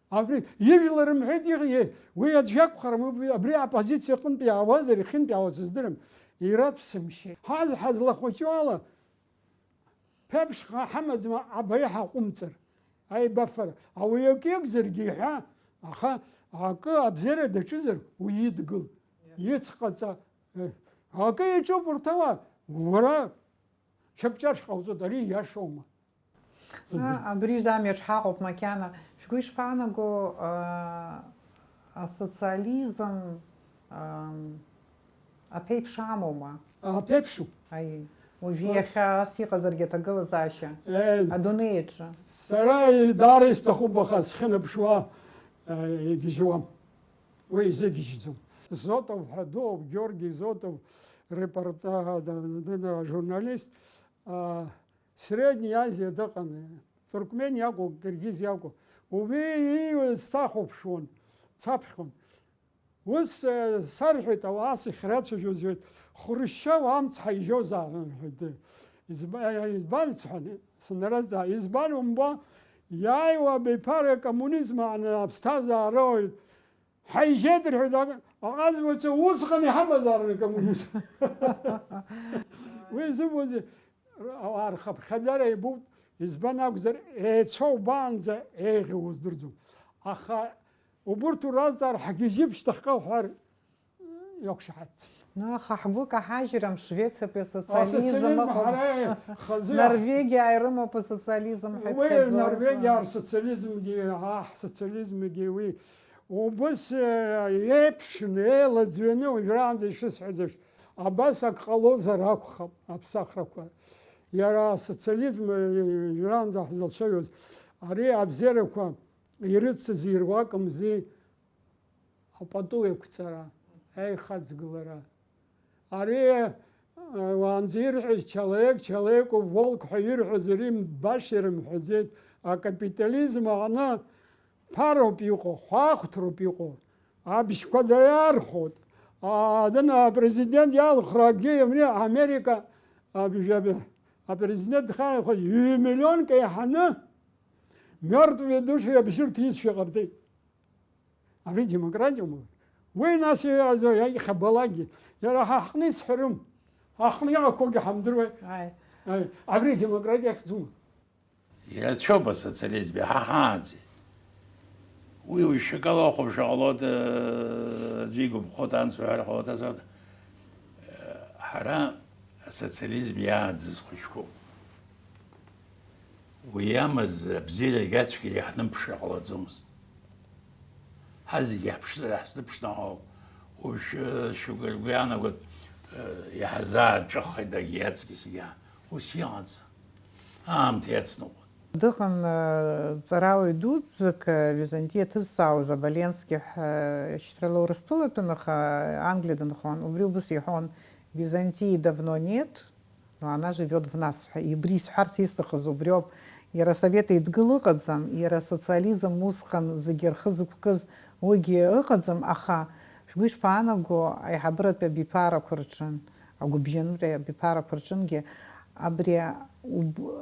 Абри ижәлар рымҳәеит иҟоу, уи аӡә иакәхарым, абри апозициа аҟынтәи иаауазар, ихьынтә иаауаз сыздырам. Ираҭәсымшьеит. Ҳазлахәыҷу ала ԥеиԥшха ҳамаӡам абаҩ ҳаҟәымҵыр, аибафара. Ауаҩ акы иакәзаргьы иҳәа, аха акы абзиара даҿызар уи идгыл, иҵҟаҵа. Акы иаҿуп урҭ ауаа, уара шьапҿаршә ҟауҵоит, ари иашоума? Абри замҩаҿ ҳаҟоуп макьана. Шәгәы ишԥаанаго асоциализм аԥеиԥш амоума? Аԥеиԥшуп. Уажәы иахьа ас иҟазаргьы аҭагылазаашьа адунеиаҿы. Сара даара исҭахуп, аха схьынаԥшуа егьежьуам. Уи изыгьежьӡом. Зотов ҳәа дууп, Георги Зотов, журналист. Средней Азии дыҟан, Туркмен иакәу, Киргиз иакәу, уи сахәаԥшуан, цаԥхьон. Ус сарҳәеит, ауаас ихрацәажәоз, Хрущев амц ҳаижьозаарын ҳәа. Избан сҳәан, снаразҵаа, избан умбо, иааиуа абиԥара акоммунизм аҟны аԥсҭазаароуит. Ҳаижьеит рҳәеит, аҟазбаҩцәа усҟан иҳамазаарын акоммунизм. Уи зымоузеи ауаа рхыԥхьаӡара ибут, избан акәзар, еицәоу баанӡа еиӷьу уздырӡом. Аха убурҭ уразҵаар ҳгьежьып шьҭахьҟа уҳәар иақәшаҳаҭӡам. Ну, аха ҳгәы каҳажьрым Швециатәи асоциализм Асоциализм ыҟоуп. ҳара хазы. Норвегиа ирымоуп асоциализм ҳәа Уи иԥхьаӡоу. Норвегиа асоциализмгьы, социализмгьы уи убас еиԥшны еилаӡҩаны уажәраанӡа ишысҳәаз еиԥш, абас ак ҟалозар акәхап аԥсахрақәа. Иара асоциализм уажәраанӡа ҳзылцәажәоз, ари абзиарақәа ирыцыз ируакымзи апату еиқәҵара, аихаӡгылара. Ари уаанӡа ирҳәоз чалееку волк ҳәа ирҳәоз баша ирымҳәаӡеит. Акапитализм аҟны ԥароуп иҟоу, хәаахәҭроуп иҟоу, абжьқәа даиархәоит. Апрезидент иалхра акгьы иамни Америка апрезидент дхарахәа 2 миллионк еиҳаны мертвые души абжьырҭ изшәа ҟарҵеит. Ари демократиоума? Уи нас иахьабалагьы, иара ҳаҳҟны исҳәарым, ҳаҳҟны иҟақәоугьы ҳамдыруеи. Абри демократиа ахьӡума? Ирацәоуп асоциализм, иҳаҳааӡеит. Уи ушьакала ахәаԥшра ҟалоит, аӡәы игәаԥхоит, анс уҳәар ҟалоит, ҳара асоциализм иааӡыз хәыҷқәоуп. Уи иамаз абзиарагьы ацәгьара иаҳнымԥшра ҟалаӡомызт. Ҳазегьы ҳзыԥшны ҳауп. Уажәы шьоукы ргәы иаанагоит, иаҳзааҿыххеит агьи аҵкьысгьы. Ус иҟаӡам. Аамҭа иацныҟәон. Дыҟан ҵарауаҩ дуӡӡак Византиа ҭызҵаауаз Оболенски шьҭрала Урыстәылатәаных Англия дынхон. Убри убас иҳәон, Византии давно нет, но она живет в нас. Убри исҳәарц исҭахыз убриоуп. Иара асовет еидгыл ыҟаӡам, иара асоциализм усҟан зегьы рхы зықәкыз уигьы ыҟаӡам, аха шәгәы ишԥаанаго аиҳабыратәи абиԥарақәа рҿын, агәыбжьанытәи абиԥарақәа рҿынгьы абри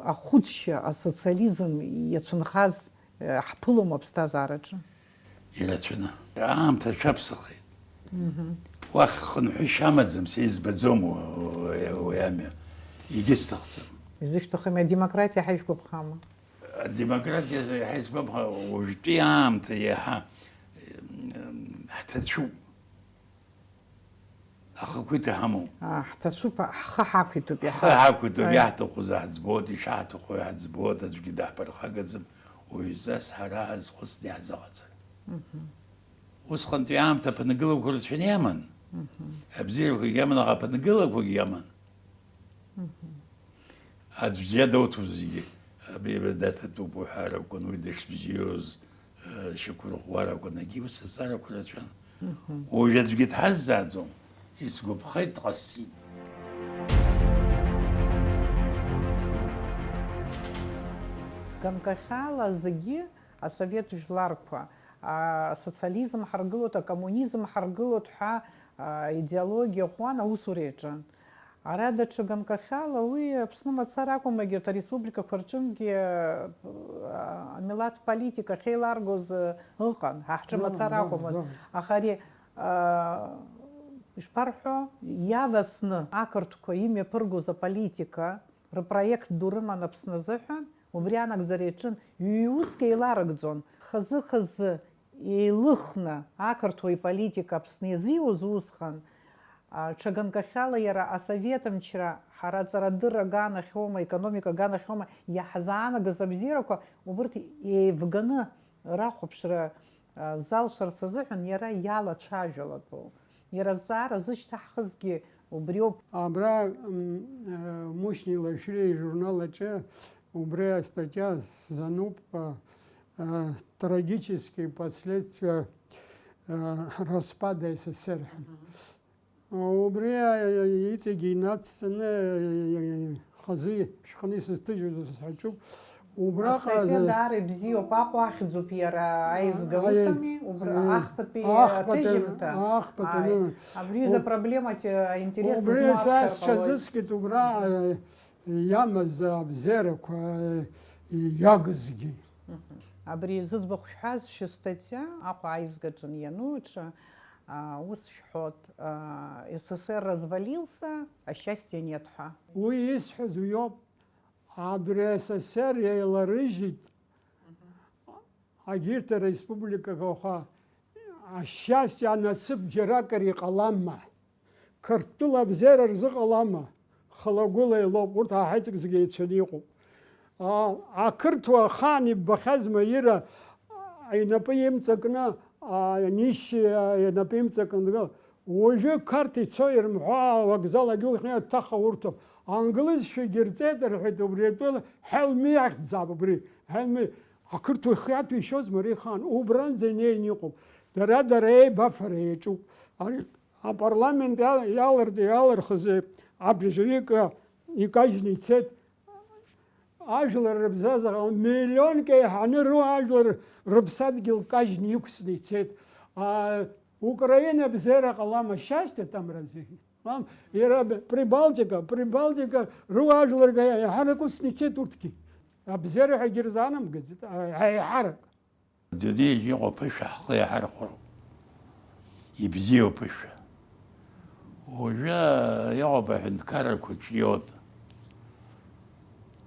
ахәыцшьа асоциализм иацәынхаз ҳԥылом аԥсҭазаараҿы. Ирацәаны. Аамҭа аҽаԥсахеит. Уахь хынҳәышьа амаӡам, сизбаӡом уи амҩа. Егьысҭахӡам. Изышәҭахым адемократиа ҳаишәгәаԥхама? Адемократиа ҳаизгәаԥха уажәтәи аамҭа иаҳа ҳҭацәуп. Ахақәа иҭаҳамоуп. Ҳҭацәуп, ҳхы ҳақәиҭуп иаҳа. Ҳхы ҳақәиҭуп, иаҳҭаху ҳаӡбоит, ишаҳҭаху ҳаӡбоит, аӡәгьы даҳԥырхагаӡам. Уажәзас ҳара ҳазхәыцны иаҳзыҟаҵар. Усҟантәи аамҭа аԥынгылақәа рацәаны иаман. Абзиарақәагьы иаман, аха аԥынгылақәагьы иаман. Аӡәгьы иадауҭоз зегьы абеибадататәуп уҳәар акәын, уи дышбзиоз шьақәырӷәӷәар акәын, агьи ус азҵаарақәа рацәан. Уажә аӡәгьы дҳаззааӡом. Исгәаԥхеит, дҟасҵеит. Ганкахьала зегьы асовет жәларқәа асоциализм ҳаргылоит, акоммунизм ҳаргылоит ҳәа идеологиа ӷәӷәан аусура иаҿын. Ара даҽа ганкахьала уи Аԥсны мацара акәым, егьырҭ ареспубликақәа рҿынгьы амилаҭ политика ахьеиларгоз ыҟан, ҳаҳҿы мацара акәмызт. Аха ари ишԥарҳәо, иавасны ақырҭқәа имҩаԥыргоз аполитика рпроект ду рыман Аԥсны азыҳәан, убри анагӡара иаҿын, ҩ-уск еиларыгӡон. Хазы-хазы еилыхны ақырҭуа иполитика Аԥсны иазиуз усҟан, ҽа ганкахьала иара асоветымчра, ҳара аҵарадырра аганахьоума, економика аганахьоума иаҳзаанагаз абзиарақәа, убырҭ еивганы рахәаԥшра залшарц азыҳәан иара иалацәажәалатәоуп. Иара азҵаара зышьҭаҳхызгьы убриоуп. Абра Мушни Лашьри журнал аҿы убри астатиа сзануп трагические последствия распада СССР. Убри иҵегьы инацҵаны хазы шхны сыстыжу сачу. Статья дары бзио папу ахидзуп яра аизгавусами, ахпатпи тыжимта. Абриза проблема интереса Убризас чазыскит убра ямаз абзерок ягзги. Абриза сбахшаз статья апу аизгаджан януча. Усшхот. СССР развалился, а счастья нет. Уисхаз уёб. Абри СССР яларыжит. Агирта республика гоха. А счастье насып джеракари калама. Картула бзер рзык алама. Халагула илоб урта хайцк згейцелиqu. А кыртва хани бахазма ира айнапыемцакна ниш напимцакна уже карты цоирм вокзал агюхна таха урто. Англис шигерцедер хедобретол хелми ахзабри хелми акырту хят бишоз марихан убран зенейниqu дарадарей бафречу а парламент ялар хзе абжевика икажницет ажлар рбзаза миллион ке ханру ажлар рбсадгил кажниксницет а Украина бзера калама счастье там разве Прибалтика, руажлар гая, харакус нице туртки. Абзера хагирзанам газет, ай харак. Дюни его пыша, хлея хархор. И бзио пыша. Уже его бахин караку чьет.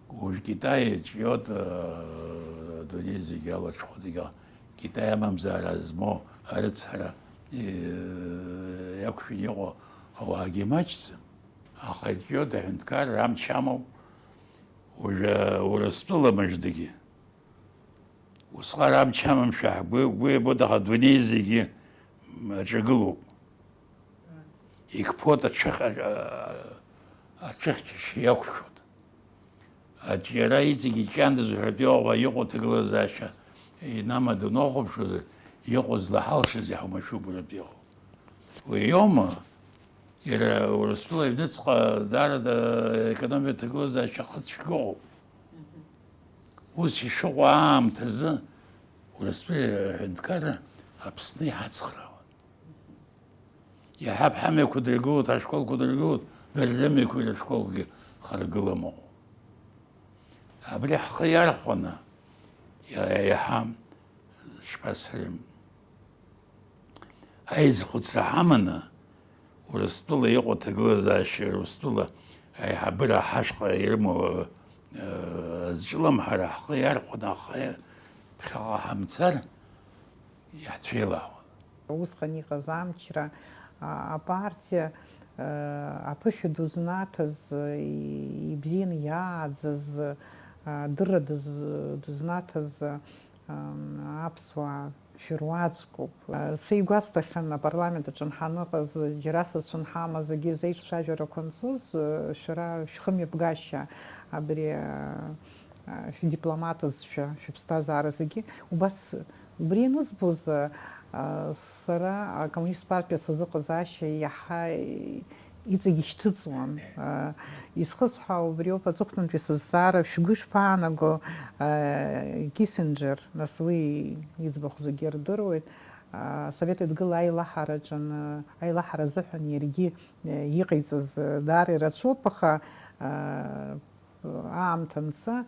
Уж Китай чьет дюни зигала чходига. Китай мамзаразмо арцара. Як его Агимачцы, а хотел Давинкар Рамчамов уже урастула маждыги. Усла Рамчамом шах, вы будага двунезиги джиглу. Их пот отчах якушот. А тираицыги чанды зухатёва йоқоты глазаща. И нам адунохов что йоқо злахалши зяхмашу бурабьёху. Вы йома Ира урастула и вницха дара экономия теглоза шахат шгол. Уси шоам теза урастула хинткара апсны хацхрава. Я хаб хаме кудригут, а школ кудригут, дарлеми куля школ харгыламу. А бля хаяр хона. Я хам шпасрим. Айз хуцрахамана. ورستولا يقو تقلزاش ورستولا اي حبرا حشقا يرمو زجلم حرا حقيار قنا خير بخوا حمتسر يحتفيلا Усханиха замчра, а партия апыхиду знатаз и бзин ядзаз дырдаз знатаз апсуа Шируацку. Сейгуастахан на парламента Чанханова с Джераса Сунхама за Гизейш Шажера Консус, Шира Шхами Бгаща, Абри дипломата Шипста Заразаги. У вас Бринус буз Сара коммунист партия Сазакозаща Яха Ицегиштыцуан. Исхысха убрио подзухнун писазара шгуш панаго Киссинджер на свои избах загердырует советует гыл айлахараджан айлахаразухан ерги yiqizaz дары расопаха амтанса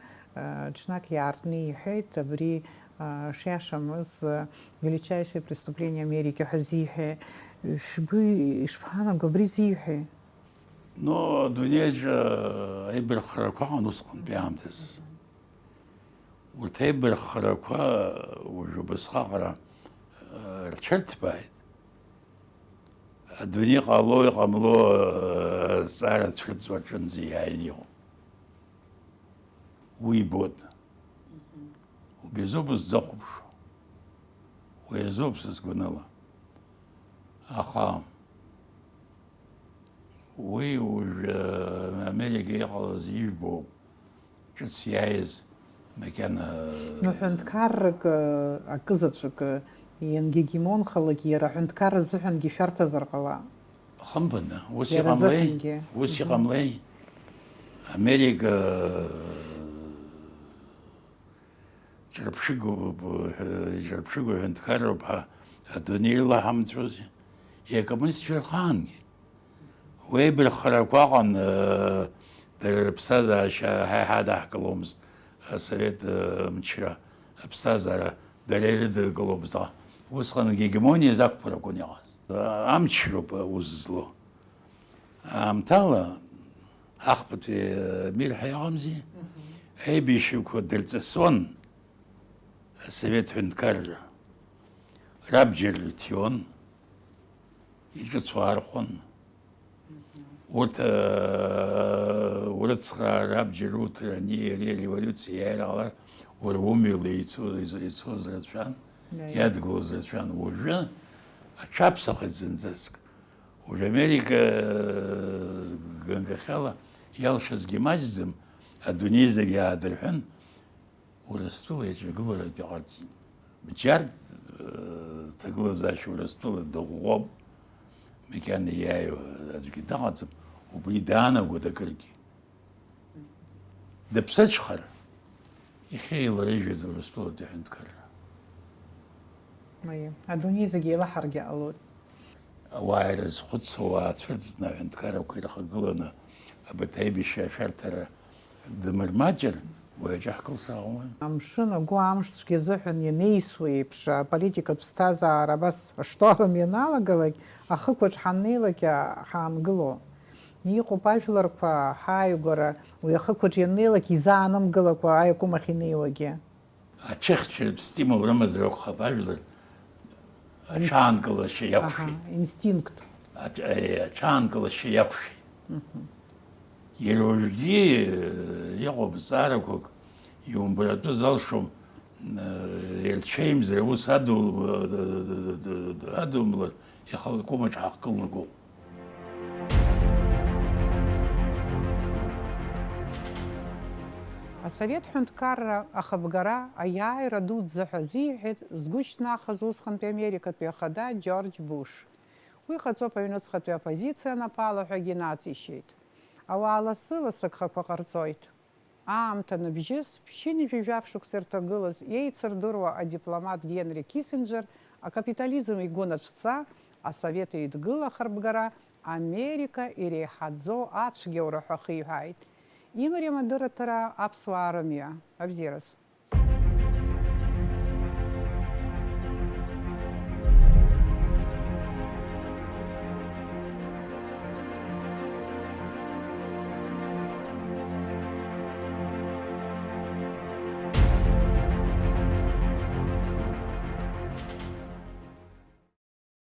чнак яртни хейт абри шашам из величайшее преступление Америки хазихе шгу ишпанаго бризихе. Но дунеджа айбер хараква нусхан биамтез. وتعبر خرقوا وجبس خاقرا رشلت بايد. الدنيا قالوا يقاملوا سارت في الزوجين زي عينيهم. ويبود. وبيزوب الزقبش. ويزوب سسقنلا. أخام. وي أمريكا يقال زيبو. شو سيايز. مكان نحنتكرك أكزتشك ينجيمون خلقي راح نتكرر زحن جشرت زرقوا خمبنا وسي قملي Америка جربشقو هندكارو بها الدنيا الله حمد روزي يكمنس في الخانجي ويبل خرقواقن در بستازا هاي هذا حكلومز سويت مشرا بستازا دليل در قلوبزا وسخن гегемония закпора конягаз амчро узло амтала ахпт мир хайамзи эй бишуко дельцсон совет хункар рабжерлтион ижцвархон ورت رابجروت ني ريفولوция يلا ورвумил يцо зрачан ядгло зрачан уже чапсах зензеск уже Америка гангахала ялшас гимаззем адуниза ядерхан ورستول يجغلو بيعتين بجار تغلزاش ورستول دغوب مكان يايو ادكي وبيدانا ودكركي دبسج خر يخيل رجد ورستول دحنت كر ماي ادوني زغي لا حرجه الود وايرز خدس واتفزنا عند كر وكيل خغلنا ابتايبي شاشرتر دمرماجر ويجحكل ساوان амшына гуамшки зыхын енейсуи пша политика пстаза арабас шторм яналагалак ахыквач ханнилакя хамгло ниқу пажларква хайгора уяхыквач янилак изаным галаква айку махинелаге ачехче стимул рамазрок хабажлар ачангла шеякши инстинкт ачангла шеякши Ерожги яғоб заракок юм брату залшом елчейм зревус адумлар яхал комач хаққылны гол. السويت حنتكر أخبجرا أياي ردود زحزيحت زجوجنا خزوس خن بأمريكا بيخدا جورج بوش ويخذوا بينوت خطوة позиция напала حجيناتي شيت أو على سلا سكخ بقرصويت نبجس بشيني بيجافشوك سرتاغلز ييتسردурва дипломат Генри Киссинджер капитализм игонатшца Советы идгыла харбгара Америка ири хадзо атшгеура хахийхайт Имарема дыратара апсуарамия абзирас